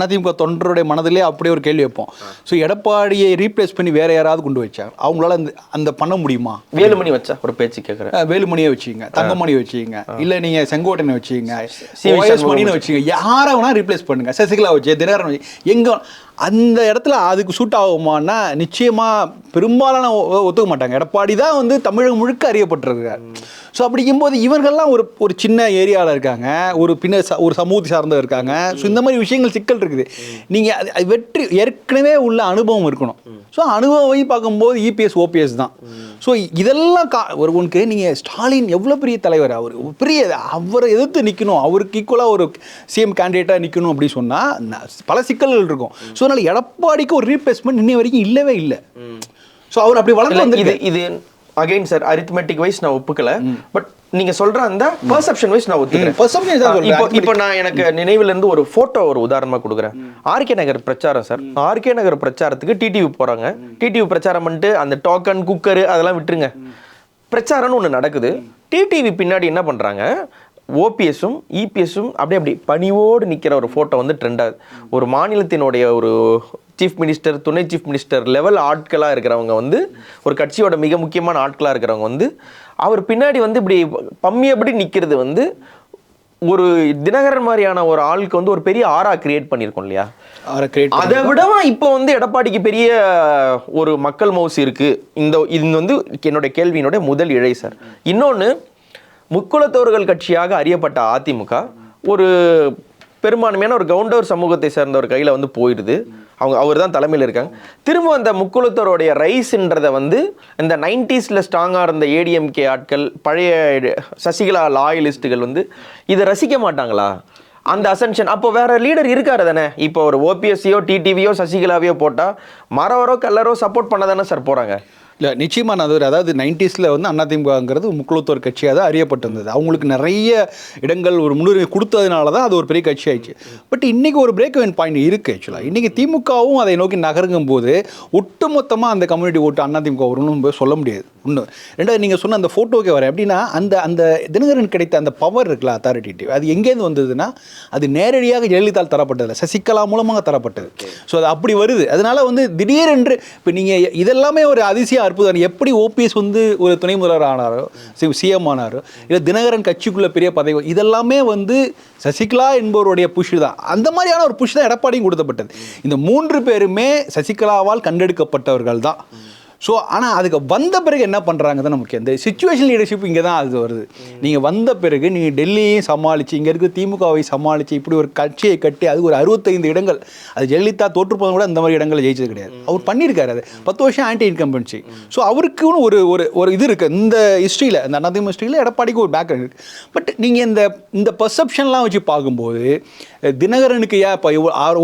Speaker 2: அதிமுக தொண்டருடைய மனதிலே அப்படியே ஒரு கேள்வி வைப்போம். ஸோ எடப்பாடியை ரீப்ளேஸ் பண்ணி வேற யாராவது கொண்டு வச்சாங்க, அவங்களால அந்த பண்ண முடியுமா?
Speaker 3: வேலுமணி வச்சா ஒரு பேச்சு கேட்குறேன்.
Speaker 2: வேலுமணியை வச்சுங்க, தங்கமணி வச்சுங்க, இல்லை நீங்கள் செங்கோட்டையனை வச்சுங்க, ஓஎஸ் மணின்னு வச்சுங்க, யாரை வேணா ரீப்ளேஸ் பண்ணுங்க, சசிகலா வச்சு, தினகரன் வச்சு, எங்கே அந்த இடத்துல அதுக்கு சூட் ஆகுமான்னா நிச்சயமாக பெரும்பாலான ஒத்துக்க மாட்டாங்க. எடப்பாடி தான் வந்து தமிழகம் முழுக்க அறியப்பட்டிருக்கார். ஸோ அப்படிங்கும்போது இவர்கள்லாம் ஒரு சின்ன ஏரியாவில் இருக்காங்க, ஒரு ஒரு சமூகத்தை சார்ந்தவர் இருக்காங்க. ஸோ இந்த மாதிரி விஷயங்கள் சிக்கல் இருக்குது. நீங்கள் வெற்றி ஏற்கனவே உள்ள அனுபவம் இருக்கணும். ஸோ அனுபவம் பார்க்கும்போது இபிஎஸ் ஓபிஎஸ் தான். ஸோ இதெல்லாம் ஒருவனுக்கு நீங்கள் ஸ்டாலின் எவ்வளோ பெரிய தலைவர், அவர் பெரிய அவரை எதிர்த்து நிற்கணும், அவருக்கு ஈக்குவலாக ஒரு சிஎம் கேண்டிடேட்டாக நிற்கணும் அப்படின்னு சொன்னால் பல சிக்கல்கள் இருக்கும். ஸோ அதனால் எடப்பாடிக்கு ஒரு ரீப்ளேஸ்மெண்ட் இன்னை வரைக்கும் இல்லவே இல்லை. ஸோ அவர் அப்படி வளர்ந்து வந்து
Speaker 3: இது அகைன் சார் அரித்மெட்டிக் வைஸ் நான் ஒப்புக்கல, பட் நீங்க சொல்ற அந்த பெர்செப்ஷன் வைஸ் நான் ஒத்துக்கிறேன். இப்போ நான் எனக்கு நினைவுல இருந்து ஒரு போட்டோ ஒரு உதாரணமா கொடுக்குறேன். ஆர்கே நகர் பிரச்சாரம் சார், ஆர்கே நகர் பிரச்சாரத்துக்கு டிடிவி போறாங்க. டிடிவி பிரச்சாரம் பண்ணிட்டு அந்த டோக்கன் குக்கர் அதெல்லாம் விட்டுருங்க, பிரச்சாரம்னு ஒன்று நடக்குது. டிடிவி பின்னாடி என்ன பண்றாங்க, ஓபிஎஸும் இபிஎஸும் அப்படி பணிவோடு நிற்கிற ஒரு ஃபோட்டோ வந்து ட்ரெண்ட் ஆகுது. ஒரு மாநிலத்தினுடைய ஒரு சீஃப் மினிஸ்டர், துணை சீஃப் மினிஸ்டர் லெவல் ஆட்களாக இருக்கிறவங்க வந்து, ஒரு கட்சியோட மிக முக்கியமான ஆட்களாக இருக்கிறவங்க வந்து அவர் பின்னாடி வந்து இப்படி பம்மியபடி நிற்கிறது வந்து ஒரு தினகரன் மாதிரியான ஒரு ஆளுக்கு வந்து ஒரு பெரிய ஆரா கிரியேட் பண்ணியிருக்கோம் இல்லையா? அதை விடவா இப்போ வந்து எடப்பாடிக்கு பெரிய ஒரு மக்கள் மவுசு இருக்கு. இது வந்து என்னுடைய கேள்வியினுடைய முதல் இழை சார். இன்னொன்று, முக்குலத்தோர்கள் கட்சியாக அறியப்பட்ட அதிமுக ஒரு பெரும்பான்மையான ஒரு கவுண்டர் சமூகத்தை சேர்ந்த ஒரு கையில் வந்து போயிடுது. அவர் தான் தலைமையில் இருக்காங்க. திரும்ப அந்த முக்குலத்தோருடைய ரைஸ்ன்றதை வந்து இந்த 90s ஸ்ட்ராங்காக இருந்த ஏடிஎம்கே ஆட்கள், பழைய சசிகலா லாயலிஸ்ட்டுகள் வந்து இதை ரசிக்க மாட்டாங்களா? அந்த அசென்ஷன் அப்போ வேற லீடர் இருக்காரு தானே. இப்போ ஒரு ஓபிஎஸ்சியோ டிடிவியோ சசிகலாவையோ போட்டால் மரவரோ கல்லரோ சப்போர்ட் பண்ண தானே சார் போகிறாங்க.
Speaker 2: இல்லை, நிச்சயமாக நான் அதாவது 90s வந்து அதிமுகங்கிறது முக்குலத்தோர் கட்சியாக தான் அறியப்பட்டிருந்தது. அவங்களுக்கு நிறைய இடங்கள் ஒரு முன்னுரிமை கொடுத்ததுனால தான் அது ஒரு பெரிய கட்சி ஆயிடுச்சு. பட் இன்றைக்கி ஒரு பிரேக் இவன் பாயிண்ட் இருக்குது. ஆக்சுவலாக இன்றைக்கி திமுகவும் அதை நோக்கி நகருங்கும் போது ஒட்டுமொத்தமாக அந்த கம்யூனிட்டி ஓட்டு அதிமுக வரணும்னு சொல்ல முடியாது. ஒன்று. ரெண்டாவது, நீங்கள் சொன்ன அந்த ஃபோட்டோக்கே வரேன் அப்படின்னா அந்த தினகரன் கிடைத்த அந்த பவர் இருக்குல்ல, அத்தாரிட்டேட்டிவ், அது எங்கேருந்து வந்ததுன்னா அது நேரடியாக ஜெயலலிதால் தரப்பட்டதில்லை, சசிகலா மூலமாக தரப்பட்டது. ஸோ அது அப்படி வருது. அதனால் வந்து திடீரென்று இப்போ நீங்கள் இதெல்லாமே ஒரு அதிசய அற்புதம். எப்படி ஓபிஎஸ் வந்து ஒரு துணை முதல்வர் ஆனாரோ, சிஎம் ஆனாரோ, இல்லை தினகரன் கட்சிக்குள்ள பெரிய பதவி, இதெல்லாமே வந்து சசிகலா என்பவருடைய புஷ் தான். அந்த மாதிரியான ஒரு புஷ் தான் எடப்பாடியும் கொடுத்தப்பட்டது. இந்த 3 பேருமே சசிகலாவால் கண்டெடுக்கப்பட்டவர்கள் தான். ஸோ ஆனால் அதுக்கு வந்த பிறகு என்ன பண்ணுறாங்க தான் நமக்கு இந்த சிச்சுவேஷன் லீடர்ஷிப் இங்கே தான் அது வருது. நீங்கள் வந்த பிறகு நீங்கள் டெல்லியையும் சமாளித்து, இங்கே இருக்க திமுகவை சமாளித்து, இப்படி ஒரு கட்சியை கட்டி அது ஒரு 65 இடங்கள், அது ஜெயலலிதா தோற்றுப்போதும் கூட இந்த மாதிரி இடங்களை ஜெயிச்சது கிடையாது. அவர் பண்ணியிருக்காரு. அது 10 வருஷம் ஆன்டி இன்கம்பன்சி. ஸோ அவருக்குன்னு ஒரு இது இருக்குது இந்த ஹிஸ்ட்ரியில், இந்த அதிமுக ஹிஸ்ட்ரியில் எடப்பாடிக்கு ஒரு பேக்ரவுண்ட் இருக்குது. பட் நீங்கள் இந்த பர்செப்ஷன்லாம் வச்சு பார்க்கும்போது தினகரனுக்கு ஏன் இப்போ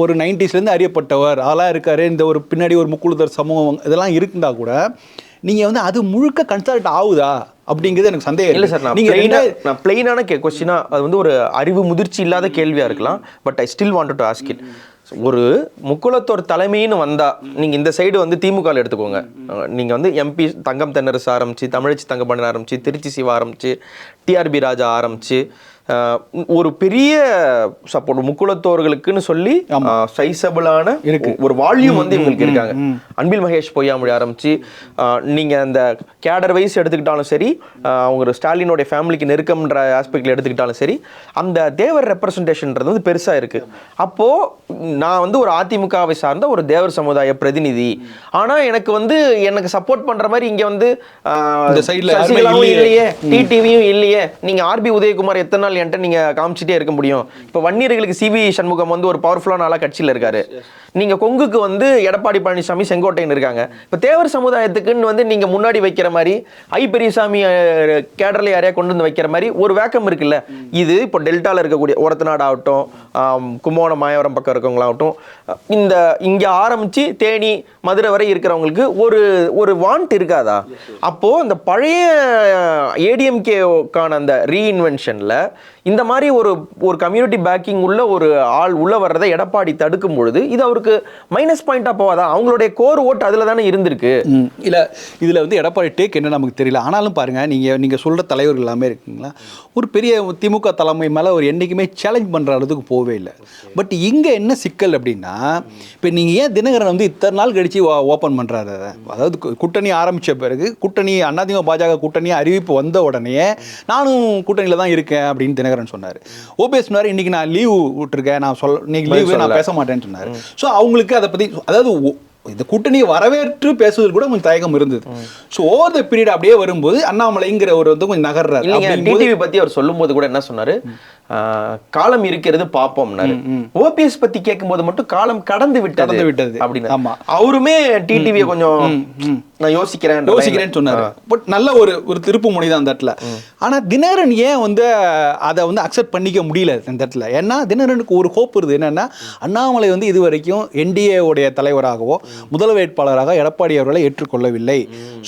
Speaker 2: ஒரு 90s அறியப்பட்டவர் ஆளாக இருக்காரு, இந்த ஒரு பின்னாடி ஒரு முக்குழுதர் சமூகம் இதெல்லாம் இருக்குண்டா கூட நீங்கள் வந்து அது முழுக்க கன்சல்ட் ஆகுதா அப்படிங்கிறது எனக்கு சந்தேகம்
Speaker 3: இல்லை சார். நான் பிளெயினான கொஸ்டினா அது வந்து ஒரு அறிவு முதிர்ச்சி இல்லாத கேள்வியாக இருக்கலாம். But I still wanted to ask it. ஒரு முக்குலத்தோர் தலைமைன்னு வந்தா, நீங்க இந்த சைடு வந்து திமுக எடுத்துக்கோங்க. நீங்க வந்து எம்பி தங்கம் தென்னரசு ஆரம்பிச்சு, தமிழச்சி தங்கப்பாண்டியன் ஆரம்பிச்சு, திருச்சி சிவா ஆரம்பிச்சு, டிஆர்பி ராஜா ஆரம்பிச்சு, ஒரு பெரிய சப்போர்ட் முக்குலத்தோர்களுக்குன்னு சொல்லி சைசபிளான ஒரு வால்யூம் வந்து இவங்களுக்கு இருக்காங்க. அன்பில் மகேஷ் பொய்யாமொழி ஆரம்பிச்சு, நீங்க அந்த கேடர் வைஸ் எடுத்துக்கிட்டாலும் சரி, அவங்க ஸ்டாலினோட ஃபேமிலிக்கு நெருக்கம்ன்ற ஆஸ்பெக்ட்ல எடுத்துக்கிட்டாலும் சரி, அந்த தேவர் ரெப்ரசன்டேஷன்ன்றது வந்து பெருசா இருக்கு. அப்போ நான் வந்து ஒரு அதிமுகவை சார்ந்த ஒரு தேவர் சமுதாய பிரதிநிதி, ஆனா எனக்கு சப்போர்ட் பண்ற மாதிரி இங்க வந்து இல்லையே, டிடிவியும் இல்லையே, நீங்க ஆர்பி உதயகுமார் எத்தனை நாள் என்கிட்ட நீங்க காமிச்சிட்டே இருக்க முடியும். இப்போ வன்னியர்களுக்கு சிவி சண்முகம் வந்து ஒரு பவர்ஃபுல்லான ஆளா கட்சியில் இருக்காரு. நீங்க கொங்குக்கு வந்து எடப்பாடி பழனிசாமி, செங்கோட்டையன் இருக்காங்க. இப்போ தேவர் சமுதாயத்துக்குன்னு வந்து நீங்க முன்னாடி வைக்கிற மாதிரி பெரியசாமி கேடர்ல யாரையா கொண்டு வந்து வைக்கிற மாதிரி ஒரு வேக்கம் இருக்குல்ல. இது இப்போ டெல்டால இருக்கக்கூடிய ஒரத்தநாடு ஆகட்டும், கும்போணம் மாயவரம் பக்கம் இருக்கவங்களாகட்டும், இந்த இங்க ஆரம்பிச்சு தேனி மதுரை வரை இருக்கிறவங்களுக்கு ஒரு வாண்ட் இருக்காதா? அப்போ அந்த பழைய ஏடிஎம்கேக்கான அந்த ரீஇன்வென்ஷன்ல இந்த மாதிரி ஒரு கம்யூனிட்டி பேக்கிங் உள்ள ஒரு ஆள் உள்ள வர்றதை எடப்பாடி தடுக்கும் பொழுது இது அவருக்கு மைனஸ் பாயிண்டா போவாதா? அவங்களுடைய கோர் ஓட்டு அதுல தானே இருந்திருக்கு.
Speaker 2: இல்ல இதுல வந்து எடப்பாடி டேக் என்ன நமக்கு தெரியல. ஆனாலும் பாருங்க, நீங்க சொல்ற தலைவர்கள் எல்லாமே இருக்குங்களா, ஒரு பெரிய திமுக தலைமை மேல ஒரு என்னைக்குமே சேலஞ்ச் பண்ற அளவுக்கு போவே இல்லை. பட் இங்க என்ன சிக்கல் அப்படின்னா, இப்போ நீங்க ஏன் தினகரன் வந்து இத்தனை நாள் கழிச்சு ஓப்பன் பண்றாரு? அதாவது கூட்டணி ஆரம்பிச்ச பிறகு கூட்டணி அதிமுக பாஜக கூட்டணி அறிவிப்பு வந்த உடனே நானும் கூட்டணியில தான் இருக்கேன் அப்படின்னு தினகரன் சொன்னாரு. ஓபிஎஸ் சொன்னாரு, இன்னைக்கு நான் லீவ் விட்டுருக்கேன், இன்னைக்கு லீவு நான் பேச மாட்டேன்னு சொன்னாரு. ஸோ அவங்களுக்கு அதை பத்தி, அதாவது இந்த கூட்டணியை வரவேற்று பேசுவதில் கூட கொஞ்சம் தயக்கம் இருந்தது. ஸோ ஓவர் த பீரியட் அப்படியே வரும்போது அண்ணாமலைங்கிற ஒரு வந்து கொஞ்சம் நகர்றாரு.
Speaker 3: டிடிவி பத்தி அவர் சொல்லும் போது கூட என்ன சொன்னாரு, காலம் இருக்கிறது பாப்போம்னாரு. ஓபிஎஸ் பத்தி கேட்கும்போது மட்டும் காலம் கடந்து விட்டது அப்படின்னு. ஆமா, அவருமே டிடிவியை கொஞ்சம் நான் யோசிக்கிறேன்னு சொன்னாரு. பட் நல்ல ஒரு திருப்பு முனை தான் அந்த இடத்துல. ஆனா தினகரன் ஏன் வந்து அதை வந்து அக்செப்ட் பண்ணிக்க முடியல அந்த இடத்துல? ஏன்னா தினகரனுக்கு ஒரு ஹோப் இருக்குது. என்னன்னா, அண்ணாமலை வந்து இது வரைக்கும் என்டிஏ உடைய தலைவராகவோ முதல் வேட்பாளராக எடப்பாடி அவர்களை ஏற்றுக்கொள்ளவில்லை.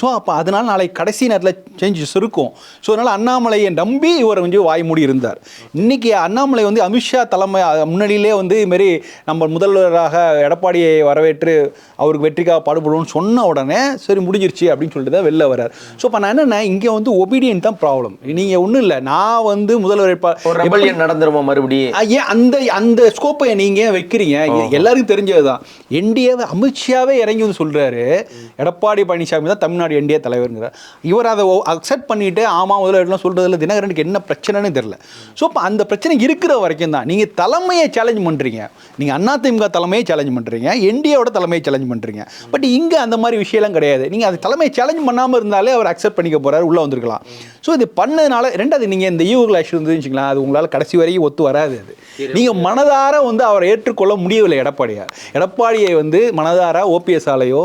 Speaker 3: ஸோ அப்போ அதனால நாளைக்கு கடைசி நேரத்தில் சேஞ்சஸ் இருக்கும். ஸோ அதனால அண்ணாமலையை நம்பி இவர் வந்து வாய் மூடி இருந்தார். இன்னைக்கு அண்ணாமலை வந்து அமித்ஷா தலைமை முன்னாடியிலே வந்து இதுமாரி நம்ம முதல்வராக எடப்பாடியை வரவேற்று அவருக்கு வெற்றிக்காக பாடுபடுவோம்னு சொன்ன உடனே சரி முடிஞ்சிருச்சு அப்படின்னு சொல்லிட்டு தான் வெளில வர்றார். ஸோ இப்போ நான் என்னென்ன, இங்கே வந்து ஒபீடியன்ட் தான் ப்ராப்ளம். நீங்கள் ஒன்றும் இல்லை, நான் வந்து முதல்வர் வேட்பாளர் நடந்துருமா மறுபடியும்
Speaker 2: ஏன் அந்த ஸ்கோப்பை நீங்கள் வைக்கிறீங்க? எல்லாருக்கும் தெரிஞ்சது தான். என்டிஏவை அமித்ஷாவே இறங்கி வந்து சொல்கிறாரு, எடப்பாடி பழனிசாமி தான் தமிழ்நாடு என்டிஏ தலைவருங்கிறார். இவர் அதை அக்செப்ட் பண்ணிட்டு ஆமாம் முதல்வர்லாம் சொல்கிறதுல தினகரனுக்கு என்ன பிரச்சனைன்னு தெரியல. ஸோ இப்போ அந்த பிரச்சனை இருக்கிற வரைக்கும் தான் நீங்கள் தலைமையை சேலஞ்ச் பண்ணுறீங்க. நீங்கள் அதிமுக தலைமையை சேலஞ்ச் பண்ணுறீங்க, என்டிஏவோட தலைமையை சேலஞ்ச் பண்ணுறீங்க. பட் இங்கே அந்த மாதிரி விஷயம்லாம் கிடையாது. நீங்கள் அது தலைமையை சேலஞ்ச் பண்ணாமல் இருந்தாலே அவர் அக்செப்ட் பண்ணிக்க போகிறார், உள்ளே வந்திருக்கலாம். ஸோ இது பண்ணதுனால ரெண்டாவது, நீங்கள் இந்த ஈவோ கிளாஷ் இருந்துச்சுங்களா, அது உங்களால் கடைசி வரைக்கும் ஒத்து வராது. அது நீங்கள் மனதார வந்து அவரை ஏற்றுக்கொள்ள முடியவில்லை. எடப்பாடியை வந்து மனதார ஓபிஎஸ் ஆலையோ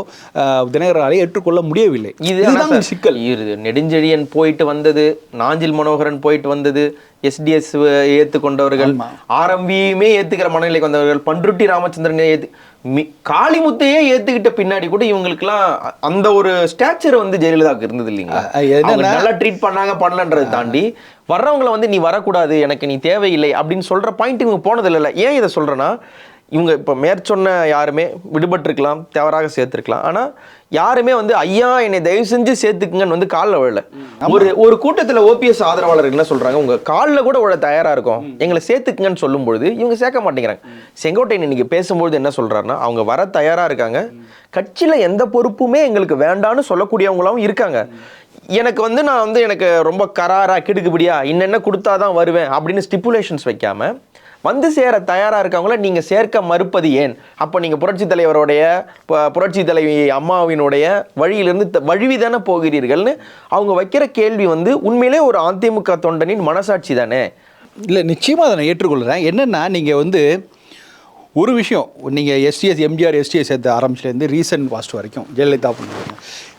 Speaker 2: தினகரனாலையோ ஏற்றுக்கொள்ள முடியவில்லை. இதுதான் சிக்கல்.
Speaker 3: நெடுஞ்செழியன் போயிட்டு வந்தது, நாஞ்சில் மனோகரன் போயிட்டு வந்தது, எஸ்டிஎஸ் ஏத்துக்கொண்டவர்கள், ஆர்எம்பியுமே ஏத்துக்கிற மனநிலைக்கு வந்தவர்கள், பண்ருட்டி ராமச்சந்திரன் காளிமுத்தையே ஏத்துக்கிட்ட பின்னாடி கூட இவங்களுக்குலாம் அந்த ஒரு ஸ்டாச்சர் வந்து ஜெயலலிதாவுக்கு இருந்தது இல்லைங்களா? நல்லா ட்ரீட் பண்ணலன்றதை தாண்டி வர்றவங்களை வந்து நீ வரக்கூடாது, எனக்கு நீ தேவையில்லை அப்படின்னு சொல்ற பாயிண்ட் இவங்க போனது இல்லை. ஏன் இதை சொல்றேன்னா, இவங்க இப்போ மேற்சொன்ன யாருமே விடுபட்டிருக்கலாம், தவறாக சேர்த்துருக்கலாம். ஆனால் யாருமே வந்து ஐயா என்னை தயவு செஞ்சு சேர்த்துக்குங்கன்னு வந்து காலில் விழல. ஒரு கூட்டத்தில் ஓபிஎஸ் ஆதரவாளர்கள் என்ன சொல்றாங்க, உங்க காலில் கூட விழ தயாரா இருக்கும், எங்களை சேர்த்துக்குங்கன்னு சொல்லும் பொழுது இவங்க சேர்க்க மாட்டேங்கிறாங்க. செங்கோட்டையன் இன்னைக்கு பேசும்பொழுது என்ன சொல்றாருன்னா, அவங்க வர தயாரா இருக்காங்க, கட்சியில எந்த பொறுப்புமே எங்களுக்கு வேண்டான்னு சொல்லக்கூடியவங்களாவும் இருக்காங்க. எனக்கு வந்து நான் வந்து எனக்கு ரொம்ப கராரா கிடுக்குபடியா இன்னென்ன கொடுத்தாதான் வருவேன் அப்படின்னு ஸ்டிப்புலேஷன்ஸ் வைக்காம வந்து சேர தயாரா இருக்கவங்கள நீங்க சேர்க்க மறுப்பது ஏன்? அப்போ நீங்க புரட்சி தலைவருடைய புரட்சி தலைவி அம்மாவினுடைய வழியிலிருந்து வழிவிதானே போகிறீர்கள்னு அவங்க வைக்கிற கேள்வி வந்து உண்மையிலே ஒரு அதிமுக தொண்டனின் மனசாட்சி தானே?
Speaker 2: இல்லை, நிச்சயமாக அதை நான் ஏற்றுக்கொள்கிறேன். என்னென்னா, நீங்கள் வந்து ஒரு விஷயம், நீங்கள் எஸ்டிஎஸ் எம்ஜிஆர் எஸ்டிஎஸ் சேர்த்து ஆரம்பிச்சுலேருந்து ரீசன்ட் பாஸ்ட் வரைக்கும் ஜெயலலிதா பண்ணுறாங்க,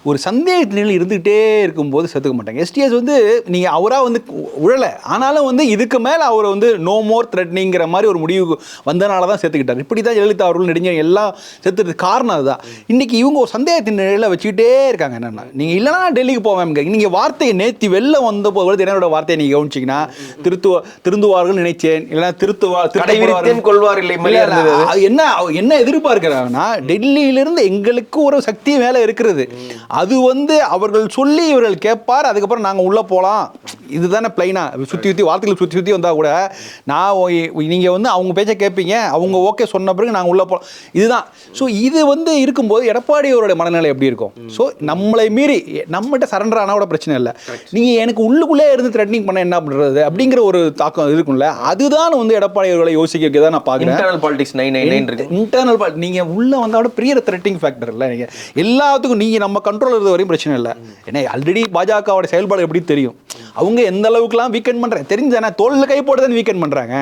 Speaker 2: ஒரு சந்தேகத்தினில் இருந்துகிட்டே இருக்கும்போது செத்துக்க மாட்டாங்க. எஸ்டிஎஸ் வந்து நீங்கள் அவராக வந்து உழலை, ஆனாலும் வந்து இதுக்கு மேலே அவர் வந்து நோ மோர் த்ரெட்னிங்கிற மாதிரி ஒரு முடிவுக்கு வந்தனால தான் சேர்த்துக்கிட்டார். இப்படி தான் ஜெயலலிதா அவர்கள் நெடுஞ்செழியன் எல்லாம் செத்துறதுக்கு காரணம் அதுதான். இன்றைக்கி இவங்க ஒரு சந்தேகத்தின் நிலையில் வச்சுக்கிட்டே இருக்காங்க. என்னென்னா, நீங்கள் இல்லைனா டெல்லிக்கு போவேன், நீங்கள் வார்த்தையை நேற்று வெளில வந்த போது என்னோட வார்த்தையை நீங்கள் கவனிச்சிங்கன்னா, திருந்துவார்கள் நினைச்சேன், இல்லைனா
Speaker 3: கொள்வார் இல்லை,
Speaker 2: என்ன எதிர்பார்க்கிறாங்கன்னா, டெல்லியிலிருந்து எங்களுக்கு ஒரு சக்தி மேலே இருக்கிறது, அது வந்து அவர்கள் சொல்லி இவர்கள் கேட்பார், அதுக்கப்புறம் நாங்கள் உள்ளே போகலாம். இதுதானே பிளைனாக சுற்றி வார்த்தைகள் வந்தால் கூட நீங்கள் வந்து அவங்க பேச்சை கேட்பீங்க, அவங்க ஓகே சொன்ன பிறகு நாங்கள் உள்ளே போகலாம், இதுதான். ஸோ இது வந்து இருக்கும்போது எடப்பாடியோட மனநிலை எப்படி இருக்கும்? ஸோ நம்மளை மீறி நம்மகிட்ட சரண்டர் ஆனால் கூட பிரச்சனை இல்லை, நீங்கள் எனக்கு உள்ளுக்குள்ளே இருந்து த்ரெட்னிங் பண்ண என்ன பண்ணுறது அப்படிங்கிற ஒரு தாக்கம் இருக்கும்ல, அதுதான் வந்து எடப்பாடி அவர்களை யோசிக்க தான் நான் பார்க்குறேன்.
Speaker 3: இன்டர்னல் பாலிடிக்ஸ்
Speaker 2: இன்டர்னல் நீங்கள் உள்ளே வந்தால் கூட பெரிய த்ரெட்டிங் ஃபேக்டர் இல்லை. நீங்கள் எல்லாத்துக்கும் நீங்கள் நம்ம கண்ட்ரோல் இருந்த வரையும் பிரச்சனை இல்லை. ஏன்னா ஆல்ரெடி பாஜகவோட செயல்பாடு எப்படி தெரியும், அவங்க எந்த அளவுக்குலாம் வீக்கெண்ட் பண்ணுறாங்க தெரிஞ்சானே, தோளில் கை போட்டு தானே வீக்கெண்ட் பண்ணுறாங்க,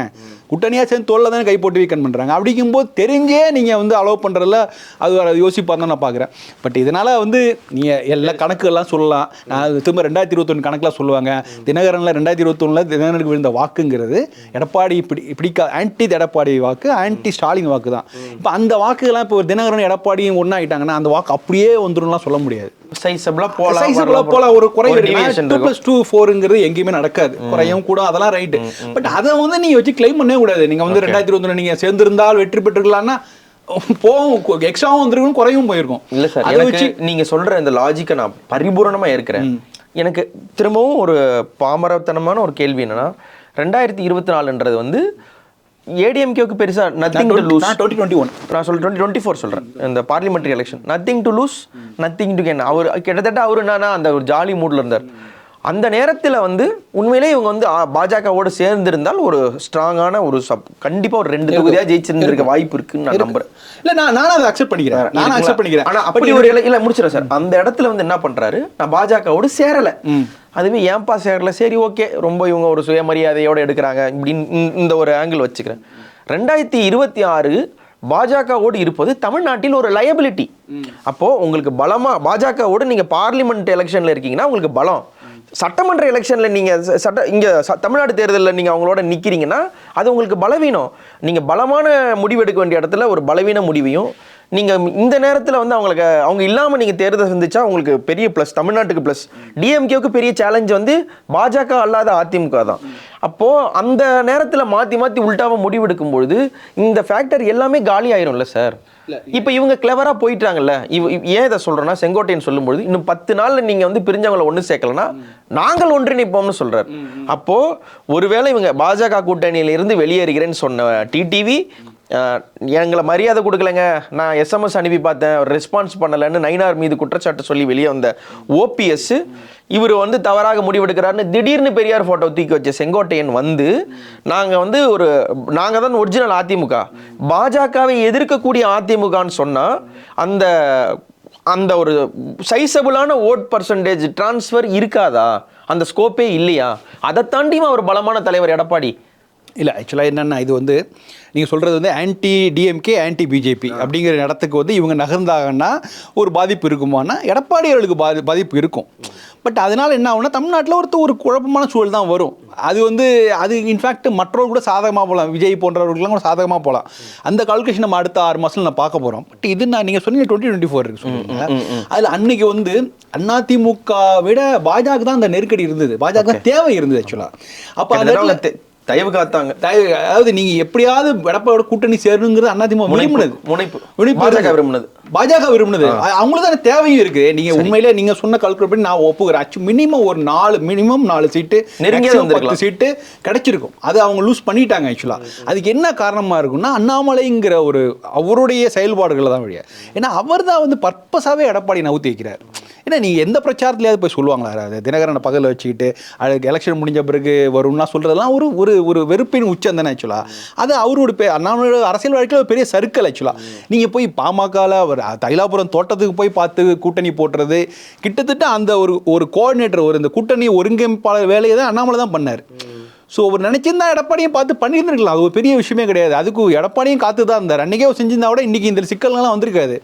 Speaker 2: கூட்டணியாக சேர்ந்து தோளில் தானே கை போட்டு வீக்கெண்ட் பண்ணுறாங்க. அப்படிங்கும்போது தெரிஞ்சே நீங்கள் வந்து அலோவ் பண்ணுறதுல அது யோசிப்பார் தான் நான் பார்க்குறேன். பட் இதனால் வந்து நீங்கள் எல்லா கணக்குகள்லாம் சொல்லலாம். நான் திரும்ப 2021 கணக்கெலாம் சொல்லுவாங்க. தினகரனில் 2021 தினகரனுக்கு விழுந்த வாக்குங்கிறது எடப்பாடி பிடிக்காத ஆன்டி எடப்பாடி வாக்கு, ஆன்டி ஸ்டாலின் வாக்கு தான். இப்போ அந்த வாக்குகள்லாம் இப்போ தினகரன் எடப்பாடியும் ஒன்றாயிட்டாங்கன்னா அந்த வாக்கு அப்படியே வந்துடும்லாம் சொல்ல முடியாது.
Speaker 3: சைஸபிளா
Speaker 2: போல ஒரு குறை 2+2=4 எங்கேயுமே நடக்காது, குறையும் கூட, அதெல்லாம் ரைட்டு. பட் அதை வந்து நீங்க வச்சு கிளைம் பண்ணவே கூடாது. நீங்க வந்து 2021 நீங்க சேர்ந்திருந்தால் வெற்றி பெற்றுக்கலாம்னா போகும், எக்ஸ்ட்ராவும் வந்திருக்கும், குறையும் போயிருக்கும்.
Speaker 3: இல்ல சார், எனக்கு நீங்க சொல்ற இந்த லாஜிக்கை நான் பரிபூரணமா இருக்கிறேன். எனக்கு திரும்பவும் ஒரு பாமரத்தனமான ஒரு கேள்வி என்னன்னா, 2024ன்றது வந்து ஏடிஎம்கேக்கு பெருசா நத்திங் டு லூஸ்.
Speaker 2: 2021
Speaker 3: நான் சொல்றேன், 2024 சொல்றேன், இந்த parliamentary election nothing to lose nothing to gain. அவர் கிட்டத்தட்ட அவரு என்னன்னா அந்த ஒரு ஜாலி மூட்ல இருந்தார். அந்த நேரத்தில் வந்து உண்மையிலே இவங்க வந்து பாஜகவோடு சேர்ந்திருந்தால் ஒரு ஸ்ட்ராங்கான ஒரு கண்டிப்பா ஒரு 2 தொகுதியாக ஜெயிச்சிருந்திருக்க வாய்ப்பு இருக்குன்னு நான் நம்புறேன்.
Speaker 2: இல்ல நான் அதை அக்செப்ட் பண்ணிக்கிறேன்.
Speaker 3: ஆனா அப்படி ஒரு இல்ல முடிச்சிடறேன் சார். அந்த இடத்துல வந்து என்ன பண்றாரு, நான் பாஜகவோடு சேரல, அதுவே ஏன்பா சேரல, சரி ஓகே, ரொம்ப இவங்க ஒரு சுயமரியாதையோட எடுக்கிறாங்க இப்படின்னு இந்த ஒரு ஆங்கிள் வச்சுக்கிறேன். 2026 பாஜகவோடு இருப்பது தமிழ்நாட்டில் ஒரு லயபிலிட்டி. அப்போ உங்களுக்கு பலமா பாஜகவோடு நீங்க பார்லிமெண்ட் எலெக்ஷன்ல இருக்கீங்கன்னா உங்களுக்கு பலம், சட்டமன்ற எலெக்ஷன்ல நீங்க இங்க தமிழ்நாடு தேர்தலில் நீங்க அவங்களோட நிக்கிறீங்கன்னா அது உங்களுக்கு பலவீனம். நீங்க பலமான முடிவு எடுக்க வேண்டிய இடத்துல ஒரு பலவீன முடிவையும் நீங்க இந்த நேரத்தில் வந்து அவங்க இல்லாம நீங்க தேர்தல் சந்திச்சா உங்களுக்கு பெரிய பிளஸ், தமிழ்நாட்டுக்கு பிளஸ். டிஎம்கேவுக்கு பெரிய சேலஞ்ச் வந்து பாஜக அல்லாத அதிமுக தான். அப்போ அந்த நேரத்தில் மாத்தி உள்டாவ முடிவு எடுக்கும் பொழுது இந்த ஃபேக்டர் எல்லாமே காலி ஆயிரும்ல சார். இப்போ இவங்க கிளவரா போயிட்டாங்கல்ல. ஏன் இதை சொல்றேன்னா, செங்கோட்டையன் சொல்லும்போது இன்னும் 10 நாள்ல நீங்க வந்து பிரிஞ்சவங்களை ஒண்ணு சேர்க்கலன்னா நாங்கள் ஒன்றிணைப்போம்னு சொல்றாரு. அப்போ ஒருவேளை இவங்க பாஜக கூட்டணியில இருந்து வெளியேறுகிறேன்னு சொன்ன டிடிவி எங்களை மரியாதை கொடுக்கலங்க, நான் எஸ்எம்எஸ் அனுப்பி பார்த்தேன், ரெஸ்பான்ஸ் பண்ணலைன்னு நயினார் மீது குற்றச்சாட்டு சொல்லி வெளியே வந்த ஓபிஎஸ் இவர் வந்து தவறாக முடிவெடுக்கிறாருன்னு திடீர்னு பெரியார் போட்டோ தூக்கி வச்ச செங்கோட்டையன் வந்து நாங்கள் தான் ஒரிஜினல் அதிமுக, பாஜகவை எதிர்க்கக்கூடிய அதிமுகன்னு சொன்னா அந்த ஒரு சைசபிளான ஓட் பர்சன்டேஜ் டிரான்ஸ்ஃபர் இருக்காதா, அந்த ஸ்கோப்பே இல்லையா? அதை தாண்டியும் அவர் பலமான தலைவர் எடப்பாடி
Speaker 2: இல்லை. ஆக்சுவலாக என்னென்னா, இது வந்து நீங்கள் சொல்கிறது வந்து ஆன்டி டிஎம்கே ஆன்டி பிஜேபி அப்படிங்கிற இடத்துக்கு வந்து இவங்க நகர்ந்தாங்கன்னா ஒரு பாதிப்பு இருக்குமானா எடப்பாடி அவர்களுக்கு பாதிப்பு இருக்கும். பட் அதனால் என்ன ஆகுனா தமிழ்நாட்டில் ஒரு குழப்பமான சூழல் தான் வரும். அது இன்ஃபேக்ட் மற்றவர்கள் கூட சாதகமாக போகலாம், விஜய் போன்றவர்களுக்கெல்லாம் கூட சாதகமாக போகலாம். அந்த கால்குலேஷன் நம்ம அடுத்த 6 மாதத்தில் நான் பார்க்க போகிறோம். பட் இது நீங்கள் சொன்னீங்க 2024 இருக்கு சொல்லுங்க. அதில் அன்னைக்கு வந்து அதிமுக விட பாஜக தான் அந்த நெருக்கடி இருந்தது, பாஜக தேவை இருந்தது ஆக்சுவலாக. அப்போ அந்த
Speaker 3: தயவு காத்தாங்க.
Speaker 2: அதாவது நீங்க எப்படியாவது எடப்பாடியோட கூட்டணி சேரணுங்கிறது அதிமுக பாஜக விரும்பினது, அவங்களுக்கு தான் தேவையும் இருக்கு. நீங்க உண்மையிலே நீங்க சொன்ன கால்குலேட் பண்ணி நான் ஒப்புக்கிறேன். மினிமம் 4 சீட்டு 10 சீட்டு கிடைச்சிருக்கும். அது அவங்க லூஸ் பண்ணிட்டாங்க ஆக்சுவலா. அதுக்கு என்ன காரணமா இருக்குன்னா அண்ணாமலைங்கிற ஒரு அவருடைய செயல்பாடுகள் தான் வழியா. ஏன்னா அவர் தான் வந்து பர்பஸாவே எடப்பாடி நவுத்தி வைக்கிறார். ஏன்னா நீங்கள் எந்த பிரச்சாரத்துலையாவது போய் சொல்லுவாங்களா, அது தினகரனை பகலில் வச்சுக்கிட்டு அதுக்கு எலெக்ஷன் முடிஞ்ச பிறகு வரும்னா சொல்கிறதெல்லாம் ஒரு வெறுப்பின் உச்சம் தானே ஆக்சுவலாக. அது அவரோட அண்ணாமலையோட அரசியல் வாழ்க்கையில் ஒரு பெரிய சர்க்கிள் ஆக்சுவலாக. நீங்கள் போய் பாமகவில் ஒரு தைலாபுரம் தோட்டத்துக்கு போய் பார்த்து கூட்டணி போட்டுறது கிட்டத்தட்ட அந்த ஒரு கோஆர்டினேட்டர் இந்த கூட்டணி ஒருங்கிணைப்பாளர் வேலையை தான் அண்ணாமலை தான் பண்ணார். ஸோ அவர் நினச்சிருந்தா எடப்பாடியும் பார்த்து பண்ணியிருந்துருக்கலாம், அது ஒரு பெரிய விஷயமே கிடையாது. அதுக்கு எடப்பாடியும் காத்து தான் இருந்தார். அன்றைக்கே செஞ்சிருந்தா கூட இன்றைக்கி இந்த சிக்கல்கள்லாம் வந்திருக்காது.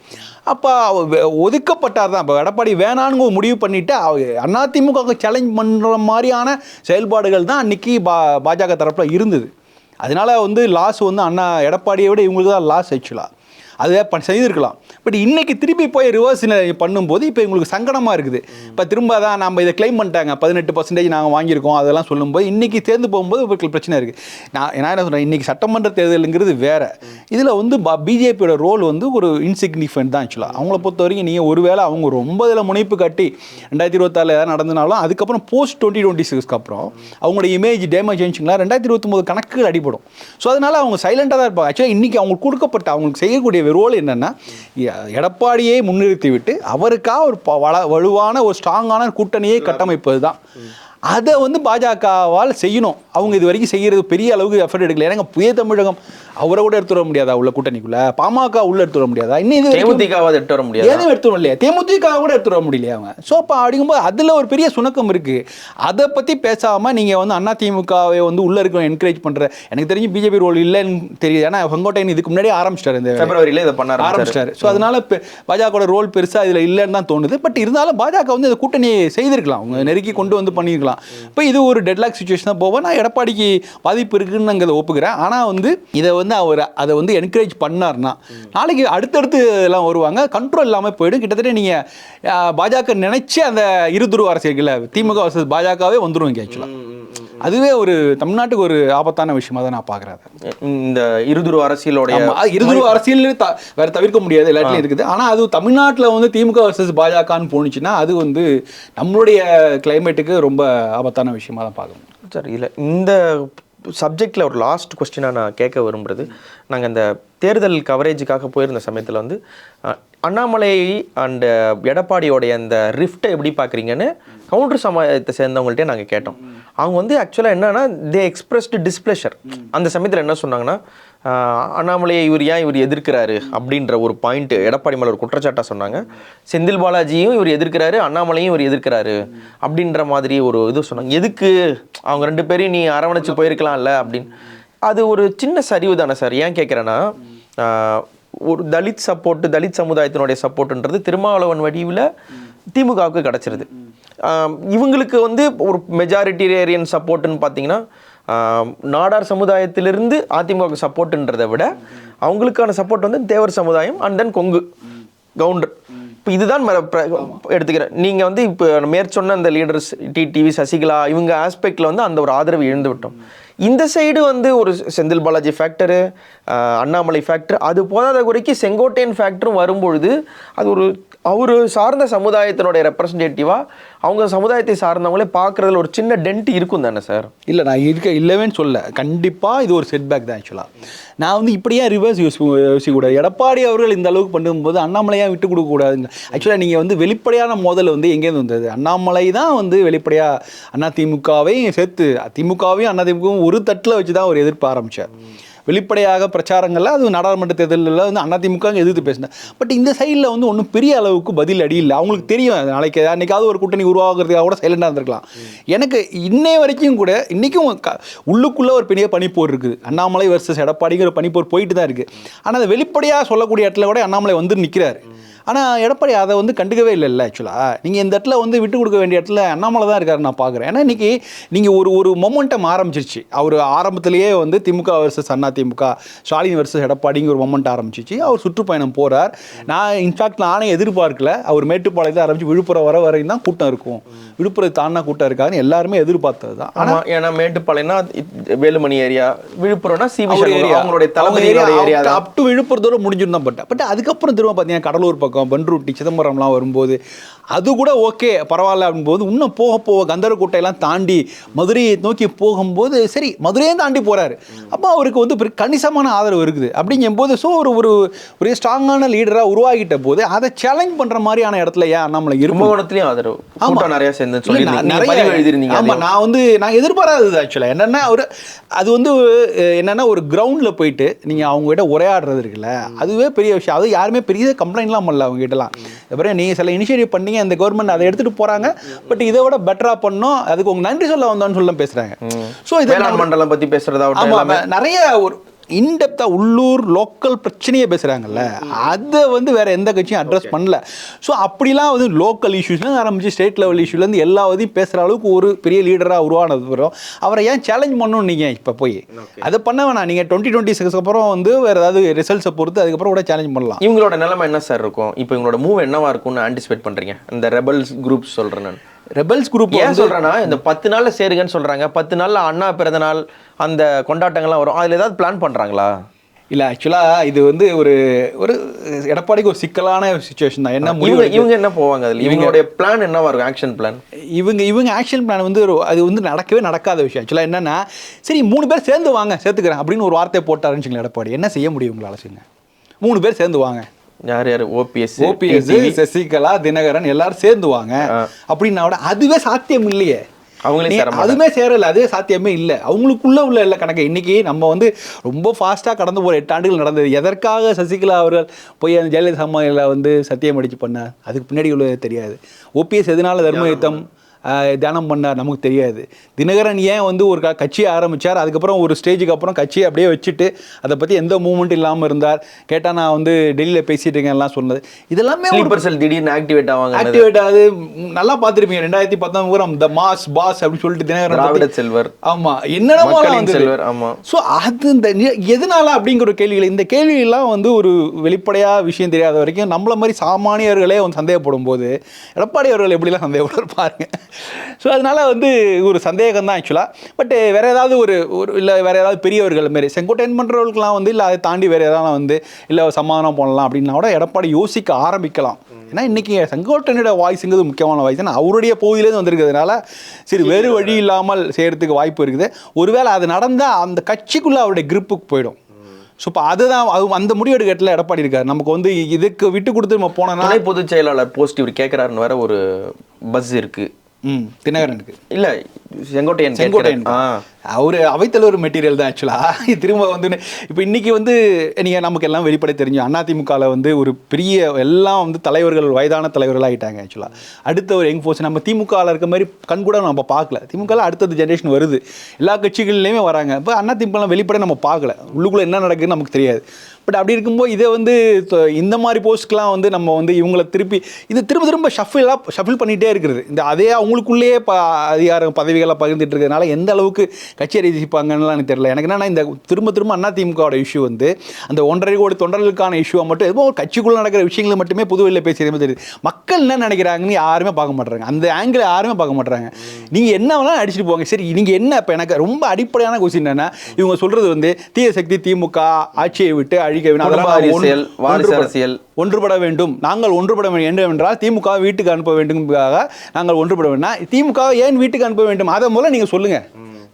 Speaker 2: அப்போ ஒதுக்கப்பட்டார் தான். இப்போ எடப்பாடி வேணான்னு முடிவு பண்ணிவிட்டு அதிமுக சேலஞ்ச் பண்ணுற மாதிரியான செயல்பாடுகள் தான் அன்றைக்கி பாஜக தரப்பில் இருந்தது. அதனால் வந்து லாஸ் வந்து எடப்பாடியை விட இவங்களுக்கு தான் லாஸ் ஆக்சுவலாக. அதை செய்திருக்கலாம். பட் இன்றைக்கி திருப்பி போய் ரிவர்ஸ் பண்ணும்போது இப்போ எங்களுக்கு சங்கடமாக இருக்குது. இப்போ திரும்ப தான் நம்ம இதை கிளைம் பண்ணிட்டாங்க, 18% நாங்கள் வாங்கியிருக்கோம் அதெல்லாம் சொல்லும்போது இன்றைக்கி தேர்ந்து போகும்போது உங்களுக்கு பிரச்சனை இருக்குது. நான் என்ன சொல்கிறேன், இன்றைக்கி சட்டமன்ற தேர்தலுங்கிறது வேறு. இதில் வந்து பிஜேபியோட ரோல் வந்து ஒரு இன்சிக்னிஃபிகன்ட் தான் ஆக்சுவலாக. அவங்கள பொறுத்த வரைக்கும் நீங்கள் ஒருவேளை அவங்க ரொம்ப இதில் முனைப்பு காட்டி 2024 ஏதாவது நடந்தனாலும் அதுக்கப்புறம் போஸ்ட் 2026க்கு அப்புறம் அவங்களோட இமேஜ் டேமேஜ் ஆச்சுங்களா 2029 கணக்குகள் அடிபடும். ஸோ அதனால் அவங்க சைலண்டாக தான் இருப்பாங்க. ஆக்சுவலாக இன்றைக்கி அவங்களுக்கு கொடுக்கப்பட்ட அவங்களுக்கு செய்யக்கூடிய ரோல் என்னன்னா, எடப்பாடியை முன்னிறுத்தி விட்டு அவருக்காக ஒரு வலுவான ஒரு ஸ்ட்ராங்கான கூட்டணியை கட்டமைப்பது தான். அதை வந்து பாஜகவால் செய்யணும். அவங்க இது வரைக்கும் செய்கிறது பெரிய அளவுக்கு எஃபர்ட் எடுக்கல. ஏன்னா புதிய தமிழகம் அவரை கூட எடுத்து வர முடியாதா உள்ள கூட்டணிக்குள்ள? பாமக உள்ள எடுத்து வர முடியாதா? இன்னும் இது
Speaker 3: தேமுதிகவாவது எடுத்து வர முடியாது,
Speaker 2: ஏதும் எடுத்து வர இல்லையா? தேமுதிக கூட எடுத்து வர முடியலையா அவங்க? ஸோ அப்போ அப்படிங்கும்போது அதில் ஒரு பெரிய சுணக்கம் இருக்குது. அதை பற்றி பேசாமல் நீங்கள் வந்து அதிமுகவை வந்து உள்ளே இருக்க என்கரேஜ் பண்ணுற, எனக்கு தெரிஞ்சு பிஜேபி ரோல் இல்லைன்னு தெரியுது. ஏன்னா செங்கோட்டையன் இதுக்கு முன்னாடியே ஆரம்பிச்சிட்டாரு, இந்த
Speaker 3: பிப்ரவரியில இதை பண்ண
Speaker 2: ஆரம்பிச்சிட்டாரு. ஸோ அதனால பாஜக ரோல் பெருசாக இதில் இல்லைன்னு தான் தோணுது. பட் இருந்தாலும் பாஜக வந்து இந்த கூட்டணியை செய்திருக்கலாம், அவங்க நெருக்கி கொண்டு வந்து பண்ணியிருக்கலாம். இப்போ இது ஒரு டெட்லாக் சுச்சுவேஷனாக போவேன். நான் எடப்பாடிக்கு பாதிப்பு இருக்குன்னு நாங்கள் ஒப்புக்கிறேன். ஆனால் வந்து இதை வந்து அவர் அதை வந்து என்கரேஜ் பண்ணார்னா நாளைக்கு அடுத்தடுத்து எல்லாம் வருவாங்க, கண்ட்ரோல் இல்லாமல் போயிடும். கிட்டத்தட்ட நீங்கள் பாஜக நினைச்சு அந்த இருதுருவ அரசியல் திமுக வர்சஸ் பாஜகவே வந்துடும் இங்கே. ஆக்சுவலாக அதுவே ஒரு தமிழ்நாட்டுக்கு ஒரு ஆபத்தான விஷயமா தான் நான் பார்க்குறேன்.
Speaker 3: இந்த இருதுருவ அரசியலோட
Speaker 2: இருதுருவ அரசியல் வேற தவிர்க்க முடியாது, எல்லாத்துலையும் இருக்குது. ஆனால் அது தமிழ்நாட்டில் வந்து திமுக வர்சஸ் பாஜகன்னு போணுச்சுன்னா அது வந்து நம்மளுடைய கிளைமேட்டுக்கு ரொம்ப ஆபத்தான விஷயமா தான் பார்க்கணும்.
Speaker 3: சார் இல்லை இந்த சப்ஜெக்டில் ஒரு லாஸ்ட் கொஸ்டினாக நான் கேட்க விரும்புகிறது, நாங்கள் இந்த தேர்தல் கவரேஜுக்காக போயிருந்த சமயத்தில் வந்து அண்ணாமலை அண்ட் எடப்பாடியோடைய அந்த ரிஃப்ட்டை எப்படி பார்க்குறீங்கன்னு கவுண்டர் சமயத்தை சேர்ந்தவங்கள்ட்டே நாங்கள் கேட்டோம். அவங்க வந்து ஆக்சுவலாக என்னன்னா தே எக்ஸ்பிரஸ்டு டிஸ்பிளஷர். அந்த சமயத்தில் என்ன சொன்னாங்கன்னா, அண்ணாமலையை இவர் எதிர்க்கிறாரு அப்படின்ற ஒரு பாயிண்ட் எடப்பாடி மேலே ஒரு குற்றச்சாட்டாக சொன்னாங்க. செந்தில் பாலாஜியும் இவர் எதிர்க்கிறாரு, அண்ணாமலையும் இவர் எதிர்க்கிறாரு அப்படின்ற மாதிரி ஒரு இது சொன்னாங்க. எதுக்கு அவங்க ரெண்டு பேரையும் நீ அரவணைச்சு போயிருக்கலாம்ல அப்படின்னு. அது ஒரு சின்ன சரிவு தானே சார்? ஏன் கேட்குறேன்னா, ஒரு தலித் சமுதாயத்தினுடைய சப்போர்ட்டுன்றது திருமாவளவன் வடிவில் திமுகவுக்கு கிடச்சிருது. இவங்களுக்கு வந்து ஒரு மெஜாரிட்டேரியன் சப்போர்ட்டுன்னு பார்த்தீங்கன்னா நாடார் சமுதாயத்திலிருந்து அதிமுகவுக்கு சப்போர்ட்டுன்றதை விட அவங்களுக்கான சப்போர்ட் வந்து தேவர் சமுதாயம் அண்ட் தென் கொங்கு கவுண்டர். இப்போ இதுதான் எடுத்துக்கிறேன். நீங்கள் வந்து இப்போ மேற்சொன்ன அந்த லீடர்ஸ் டிடிவி சசிகலா இவங்க ஆஸ்பெக்டில் வந்து அந்த ஒரு ஆதரவு இழந்து விட்டோம். இந்த சைடு வந்து ஒரு செந்தில் பாலாஜி ஃபேக்டரு, அண்ணாமலை ஃபேக்டர், அது போதாத குறைக்கு செங்கோட்டையன் ஃபேக்டரும் வரும்பொழுது அது ஒரு அவர் சார்ந்த சமுதாயத்தினுடைய ரெப்ரஸன்டேட்டிவாக அவங்க சமுதாயத்தை சார்ந்தவங்களே பார்க்குறதுல ஒரு சின்ன டென்ட் இருக்கும் தானே சார்? இல்லை,
Speaker 2: நான் இல்லவேன்னு சொல்ல, கண்டிப்பாக இது ஒரு செட்பேக் தான். ஆக்சுவலாக நான் வந்து இப்படியா ரிவர்ஸ் யோசிக்கக்கூடாது. எடப்பாடி அவர்கள் இந்த அளவுக்கு பண்ணும்போது அண்ணாமலையாக விட்டு கொடுக்கக்கூடாதுங்க. ஆக்சுவலாக நீங்கள் வந்து வெளிப்படையான மோதல் வந்து எங்கேருந்து வந்தது? அண்ணாமலை தான் வந்து வெளிப்படையாக அதிமுகவையும் சேர்த்து திமுகவையும் அதிமுகவும் ஒரு தட்டில் வச்சு தான் ஒரு எதிர்ப்பு ஆரம்பித்தார். வெளிப்படையாக பிரச்சாரங்களில் அது நாடாளுமன்ற தேர்தலில் வந்து அதிமுக எதிர்த்து பேசினேன். பட் இந்த சைடில் வந்து ஒன்றும் பெரிய அளவுக்கு பதில் அடி இல்லை. அவங்களுக்கு தெரியும் நாளைக்கு அன்றைக்காவது ஒரு கூட்டணி உருவாகிறதுக்காக கூட சைலண்டாக இருந்திருக்கலாம். எனக்கு இன்னை வரைக்கும் கூட இன்றைக்கும் உள்ளுக்குள்ளே ஒரு பெரிய பனிப்போர் இருக்குது. அண்ணாமலை வர்சஸ் எடப்பாடிங்கிற பனிப்போர் போயிட்டு தான் இருக்குது. ஆனால் அதை வெளிப்படையாக சொல்லக்கூடிய இடத்துல கூட அண்ணாமலை வந்து நிற்கிறார். ஆனால் எடப்பாடி அதை வந்து கண்டுக்கவே இல்லை. ஆக்சுவலாக நீங்கள் இந்த இடத்துல வந்து விட்டு கொடுக்க வேண்டிய இடத்துல அண்ணாமலை தான் இருக்காரு நான் பார்க்குறேன். ஏன்னா இன்றைக்கி நீங்கள் ஒரு மொமெண்டம் ஆரம்பிச்சிருச்சு. அவர் ஆரம்பத்திலேயே வந்து திமுக வர்சஸ் அதிமுக, ஸ்டாலின் வர்சஸ் எடப்பாடிங்கிற ஒரு மொமெண்ட் ஆரம்பிச்சிச்சு. அவர் சுற்றுப்பயணம் போகிறார். நான் இன்ஃபேக்ட் நானே எதிர்பார்க்கல அவர் மேட்டுப்பாளையத்தை ஆரம்பித்து விழுப்புரம் வரையும் தான் கூட்டம் இருக்கும், விழுப்புரம் தாண்டா கூட்டம் இருக்காதுன்னு எல்லாருமே எதிர்பார்த்தது தான். ஆனால் ஏன்னா
Speaker 3: மேட்டுப்பாளையம்னா வேலுமணி ஏரியா, விழுப்புரம்னா சிவி ஏரியா, அவங்களுடைய தலைமை ஏரியா
Speaker 2: அப் டு விழுப்புரத்தோட முடிஞ்சிருந்தான். பட் அதுக்கப்புறம் திரும்ப பார்த்தீங்கன்னா கடலூர் பக்கம் பன்ருட்டி சிதம்பரம்லாம் வரும்போது அது கூட ஓகே பரவாயில்ல அப்படின்போது இன்னும் போக கந்தரக்கோட்டையெல்லாம் தாண்டி மதுரையை நோக்கி போகும்போது சரி மதுரையே தாண்டி போகிறாரு. அப்போ அவருக்கு வந்து கணிசமான ஆதரவு இருக்குது. அப்படிங்கும்போது ஸோ ஒரு ஸ்ட்ராங்கான லீடராக உருவாகிட்ட போது அதை சேலஞ்ச் பண்ணுற மாதிரியான இடத்துல ஏன் அண்ணாமலை
Speaker 3: கும்பகோணத்துலையும் ஆதரவு நிறைய
Speaker 2: எழுதிருந்தீங்க. ஆமாம், நான் எதிர்பாராதது ஆக்சுவலாக என்னென்னா அது வந்து என்னென்னா ஒரு கிரவுண்டில் போயிட்டு நீங்கள் அவங்ககிட்ட உரையாடுறது இருக்குல்ல, அதுவே பெரிய விஷயம். அது யாருமே பெரிய கம்ப்ளைண்ட்லாம் பண்ணல அவங்க கிட்டலாம். அப்புறம் நீங்கள் சில இனிஷியேட்டிவ் பண்ணீங்க, அந்த கவர்மெண்ட் அதை எடுத்துகிட்டு போகிறாங்க, பட் இதை விட பெட்டராக பண்ணோம், அதுக்கு உங்க நன்றி சொல்ல வந்தோன்னு சொல்ல பேசுகிறாங்க. ஸோ இதை
Speaker 3: மண்டலம் பற்றி பேசுகிறதா
Speaker 2: நிறைய ஒரு இன்டெப்த்தாக உள்ளூர் லோக்கல் பிரச்சனையை பேசுகிறாங்கல்ல, அதை வந்து வேறு எந்த கட்சியும் அட்ரஸ் பண்ணல. ஸோ அப்படிலாம் வந்து லோக்கல் இஷ்யூஸ்லேருந்து ஆரம்பிச்சு ஸ்டேட் லெவல் இஷ்யூலேருந்து எல்லாத்தையும் பேசுகிற அளவுக்கு ஒரு பெரிய லீடராக உருவானது வரும். அவரை ஏன் சேலஞ்ச் பண்ணணும் நீங்கள் இப்போ போய் அதை பண்ண வேணாம். நீங்கள் 2026 அப்புறம் வந்து வேறு ஏதாவது ரிசல்ட்ஸை பொறுத்து அதுக்கப்புறம் கூட சேலஞ்ச் பண்ணலாம்.
Speaker 3: இவங்களோட நிலைமை என்ன சார் இருக்கும்? இப்போ இவங்களோட மூவ் என்னவா இருக்கும்னு ஆன்டிசிபேட் பண்ணுறீங்க? இந்த ரெபல்ஸ் குரூப் சொல்கிறேன் நான்.
Speaker 2: ரெபல்ஸ் குரூப்
Speaker 3: ஏன் சொல்கிறேன்னா, இந்த 10 நாளில் சேருங்கன்னு சொல்கிறாங்க. 10 நாளில் அண்ணா பிறந்த நாள் அந்த கொண்டாட்டங்கள்லாம் வரும். அதில் ஏதாவது பிளான் பண்ணுறாங்களா?
Speaker 2: இல்லை, ஆக்சுவலாக இது வந்து ஒரு எடப்பாடிக்கு ஒரு சிக்கலான சுச்சுவேஷன் தான். என்ன
Speaker 3: இவங்க என்ன போவாங்க அதில்? இவங்களுடைய பிளான் என்னவா இருக்கும்? ஆக்ஷன் பிளான்
Speaker 2: இவங்க ஆக்ஷன் பிளான் வந்து அது வந்து நடக்காத விஷயம். ஆக்சுவலாக என்னென்னா, சரி 3 பேர் சேர்ந்து வாங்க சேர்த்துக்கிறேன் அப்படின்னு ஒரு வார்த்தையை போட்டாருன்னு வச்சுக்கோங்களேன். எடப்பாடி என்ன செய்ய முடியும் உங்களால்? சொல்லுங்க, 3 பேர் சேர்ந்து வாங்க.
Speaker 3: யார் ஓபிஎஸ்,
Speaker 2: சசிகலா, தினகரன் எல்லாரும் சேர்ந்துவாங்க அப்படின்னா அதுவே சாத்தியம் இல்லையே.
Speaker 3: அவங்களே சேர மாட்டாங்க.
Speaker 2: அதுவுமே சேரல, அதே சாத்தியமே இல்லை. அவங்களுக்குள்ள உள்ள இல்லை கணக்கு. இன்னைக்கு நம்ம வந்து ரொம்ப ஃபாஸ்ட்டாக கடந்து போகிற 8 ஆண்டுகள் நடந்தது. எதற்காக சசிகலா அவர்கள் போய் அந்த ஜெயலலிதா அம்மாவில் வந்து சத்தியம் அடிச்சு பண்ணார், அதுக்கு பின்னாடி உள்ளது தெரியாது. ஓபிஎஸ் எதனால தர்மயுத்தம் தியானம் பண்ணார் நமக்கு தெரியாது. தினகரன் ஏன் வந்து ஒரு கட்சியை ஆரம்பித்தார், அதுக்கப்புறம் ஒரு ஸ்டேஜுக்கு அப்புறம் கட்சியை அப்படியே வச்சுட்டு அதை பற்றி எந்த மூவ்மெண்ட் இல்லாமல் இருந்தார். கேட்டால் நான் வந்து டெல்லியில் பேசிட்டு இருக்கேன்லாம் சொன்னது இதெல்லாமே
Speaker 3: திடீர்னு ஆக்டிவேட்
Speaker 2: ஆகுது. நல்லா பார்த்துருப்பீங்க 2019 த மாஸ் பாஸ் அப்படின்னு சொல்லிட்டு தினகரன்
Speaker 3: செல்வர்,
Speaker 2: ஆமா என்னென்னமோ
Speaker 3: செல்வர். ஆமா.
Speaker 2: ஸோ அது இந்த எதனால அப்படிங்கிற ஒரு கேள்விகள், இந்த கேள்வியெல்லாம் வந்து ஒரு வெளிப்படையாக விஷயம் தெரியாத வரைக்கும் நம்மள மாதிரி சாமானியர்களே வந்து சந்தேகப்படும் போது எடப்பாடி அவர்கள் எப்படிலாம் சந்தேகப்படுற பாருங்க. ஸோ அதனால வந்து ஒரு சந்தேகம் தான் ஆக்சுவலாக. பட் வேற ஏதாவது ஒரு இல்லை வேற ஏதாவது பெரியவர்கள் மாரி செங்கோட்டையன் பண்ணுறவர்களுக்குலாம் வந்து இல்லை அதை தாண்டி வேற ஏதாவது வந்து இல்லை சமாதானம் பண்ணலாம் அப்படின்னா கூட எடப்பாடி யோசிக்க ஆரம்பிக்கலாம். ஏன்னா இன்றைக்கி செங்கோட்டையனோட வாய்ஸுங்கிறது முக்கியமான வாய்ஸ். ஏன்னா அவருடைய பகுதியிலேருந்து வந்திருக்கிறதுனால சரி வேறு வழி இல்லாமல் செய்கிறதுக்கு வாய்ப்பு இருக்குது. ஒருவேளை அது நடந்தால் அந்த கட்சிக்குள்ளே அவருடைய கிரிப்புக்கு போயிடும். ஸோ இப்போ அதுதான் அந்த முடிவெடுக்கட்டில் எடப்பாடி இருக்கார். நமக்கு வந்து இதுக்கு விட்டு கொடுத்து நம்ம போனோம்னா
Speaker 3: பொதுச் செயலாளர் போஸ்ட் இவர் கேட்குறாருன்னு வேற ஒரு பஸ் இருக்குது.
Speaker 2: தினகரனுக்கு
Speaker 3: இல்லை செங்கோட்டையன்
Speaker 2: அவர் அவைத்தலைவர் மெட்டீரியல் தான் ஆக்சுவலாக. திரும்ப வந்து இப்போ இன்றைக்கி வந்து நீங்கள் நமக்கு எல்லாம் வெளிப்படை தெரிஞ்சு அதிமுகவில் வந்து ஒரு பெரிய எல்லாம் வந்து தலைவர்கள் வயதான தலைவர்கள் ஆகிட்டாங்க ஆக்சுவலாக. அடுத்த ஒரு யங் ஃபோர்ஸ் நம்ம திமுகவில் இருக்க மாதிரி கண்கூட நம்ம பார்க்கல. திமுகவில் அடுத்தது ஜென்ரேஷன் வருது, எல்லா கட்சிகள்லேயுமே வராங்க. இப்போ அதிமுகலாம் வெளிப்படை நம்ம பார்க்கல, உள்ளுக்குள்ளே என்ன நடக்குதுன்னு நமக்கு தெரியாது. பட் அப்படி இருக்கும்போது இதை வந்து இந்த மாதிரி போஸ்ட்லாம் வந்து நம்ம வந்து இவங்களை திரும்ப ஷஃபில் பண்ணிகிட்டே இருக்கிறது. இந்த அதே அவங்களுக்குள்ளேயே அதிகார பதவிகளை பகிர்ந்துட்டு இருக்கிறதுனால எந்த அளவுக்கு கட்சி அறிவிப்பாங்கன்னு எனக்கு தெரியல. எனக்கு என்னன்னா இந்த திரும்ப அதிமுகவோட இஷ்யூ வந்து அந்த 1.5 கோடி தொண்டர்களுக்கான இஷ்யூவை மட்டும் எதுவும் ஒரு கட்சிக்குள்ளே நடக்கிற விஷயங்களை மட்டுமே புதுவெளியில் பேசுகிறது தெரியுது. மக்கள் என்ன நினைக்கிறாங்கன்னு யாருமே பார்க்க மாட்டாங்க, அந்த ஆங்கிள் யாருமே பார்க்க மாட்டாங்க. நீங்கள் என்ன வேணாலும் அடிச்சுட்டு போங்க, சரி நீங்கள் என்ன. இப்போ எனக்கு ரொம்ப அடிப்படையான கொஸ்டின் என்னன்னா, இவங்க சொல்கிறது வந்து தீய சக்தி திமுக ஆட்சியை விட்டு அழிக்க ஒன்றுபட வேண்டும், நாங்கள் ஒன்றுபட வேண்டும் என்றால் திமுக வீட்டுக்கு அனுப்ப வேண்டும், நாங்கள் ஒன்றுபட வேண்டும். திமுக ஏன் வீட்டுக்கு அனுப்ப வேண்டும் அதை முதல்ல நீங்கள் சொல்லுங்க.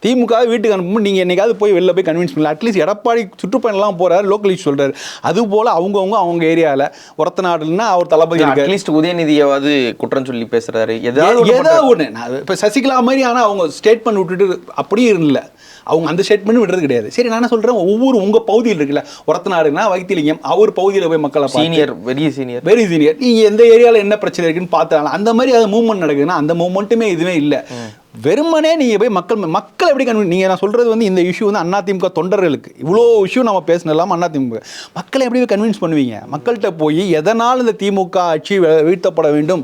Speaker 2: திமுக வீட்டுக்கு அனுப்பும் நீங்கள் என்னைக்காவது போய் வெளில போய் கன்வின்ஸ் பண்ணலாம். அட்லீஸ்ட் எடப்பாடி சுற்றுப்பயணம்லாம் போகிறாரு, லோக்கல் இஷ்யூ சொல்கிறாரு. அதுபோல் அவங்க ஏரியாவில் ஒருத்த நாடுன்னா அவர் தளபதி
Speaker 3: அட்லீஸ்ட் உதயநிதியாவது குற்றம் சொல்லி பேசுகிறாரு,
Speaker 2: ஏதாவது ஒன்று. இப்போ சசிகலா மாதிரி ஆனால் அவங்க ஸ்டேட்மெண்ட் விட்டுட்டு அப்படியே இல்லை, அவங்க அந்த ஸ்டேட்மெண்ட் விடுறது கிடையாது. சரி நான் சொல்கிறேன், ஒவ்வொரு உங்கள் பகுதியில் இருக்குல்ல, ஒருத்த நாடுனா வைத்திலிங்கம், அவர் பகுதியில் போய் மக்களை வெரி சீனியர் நீங்கள் எந்த ஏரியாவில் என்ன பிரச்சனை இருக்குன்னு பார்த்தாலும் அந்த மாதிரி அது மூவ்மெண்ட் நடக்குதுன்னா அந்த மூவ்மெண்ட்டுமே இதுவே இல்லை. வெறுமனே நீங்கள் போய் மக்கள் எப்படி கன்வின்ஸ், நீங்கள் நான் சொல்கிறது வந்து இந்த இஷ்யூ வந்து அதிமுக தொண்டர்களுக்கு இவ்வளோ இஷ்யூ நம்ம பேசினலாம். அதிமுக மக்களை எப்படி கன்வின்ஸ் பண்ணுவீங்க? மக்கள்கிட்ட போய் எதனால் இந்த திமுக ஆட்சி வீழ்த்தப்பட வேண்டும்,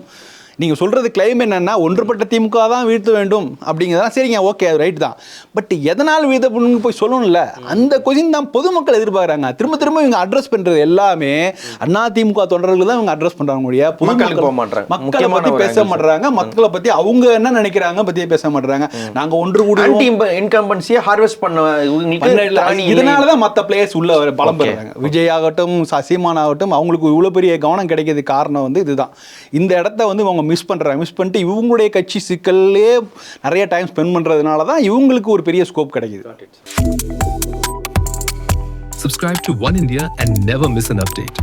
Speaker 2: நீங்கள் சொல்கிறது கிளைம் என்னென்னா ஒன்றுபட்ட திமுக தான் வீழ்த்த வேண்டும் அப்படிங்கிறதெல்லாம் சரிங்க, ஓகே அது ரைட் தான். பட் எதனால் வீழ்த்தப்படணும்னு போய் சொல்லணும்ல, அந்த கொஸ்டின் தான் பொதுமக்கள் எதிர்பார்க்குறாங்க. திரும்ப இவங்க அட்ரஸ் பண்ணுறது எல்லாமே அதிமுக தொண்டர்கள் தான் இவங்க அட்ரஸ் பண்ணுறாங்க முடியா, பொதுமக்கள் போக மாட்டாங்க, மக்களை பற்றி பேச மாட்டாங்க, மக்களை பற்றி அவங்க என்ன நினைக்கிறாங்க பற்றி பேச மாட்டாங்க. நாங்கள் ஒன்று கூட
Speaker 3: இன்கம்பன்சியை ஹார்வெஸ்ட்
Speaker 2: இதனால தான் மற்ற பிளேயர்ஸ் உள்ள பலம் பெறுறாங்க. விஜய் ஆகட்டும் சசிமான் ஆகட்டும் அவங்களுக்கு இவ்வளோ பெரிய கவனம் கிடைக்கிறது காரணம் வந்து இதுதான். இந்த இடத்த வந்து அவங்க மிஸ் பண்ணிட்டு இவங்களுடைய கட்சி சிக்கல்லே நிறைய டைம் ஸ்பெண்ட் பண்றதுனால தான் இவங்களுக்கு ஒரு பெரிய ஸ்கோப் கிடைக்குது.
Speaker 4: Subscribe to One India and never miss an update.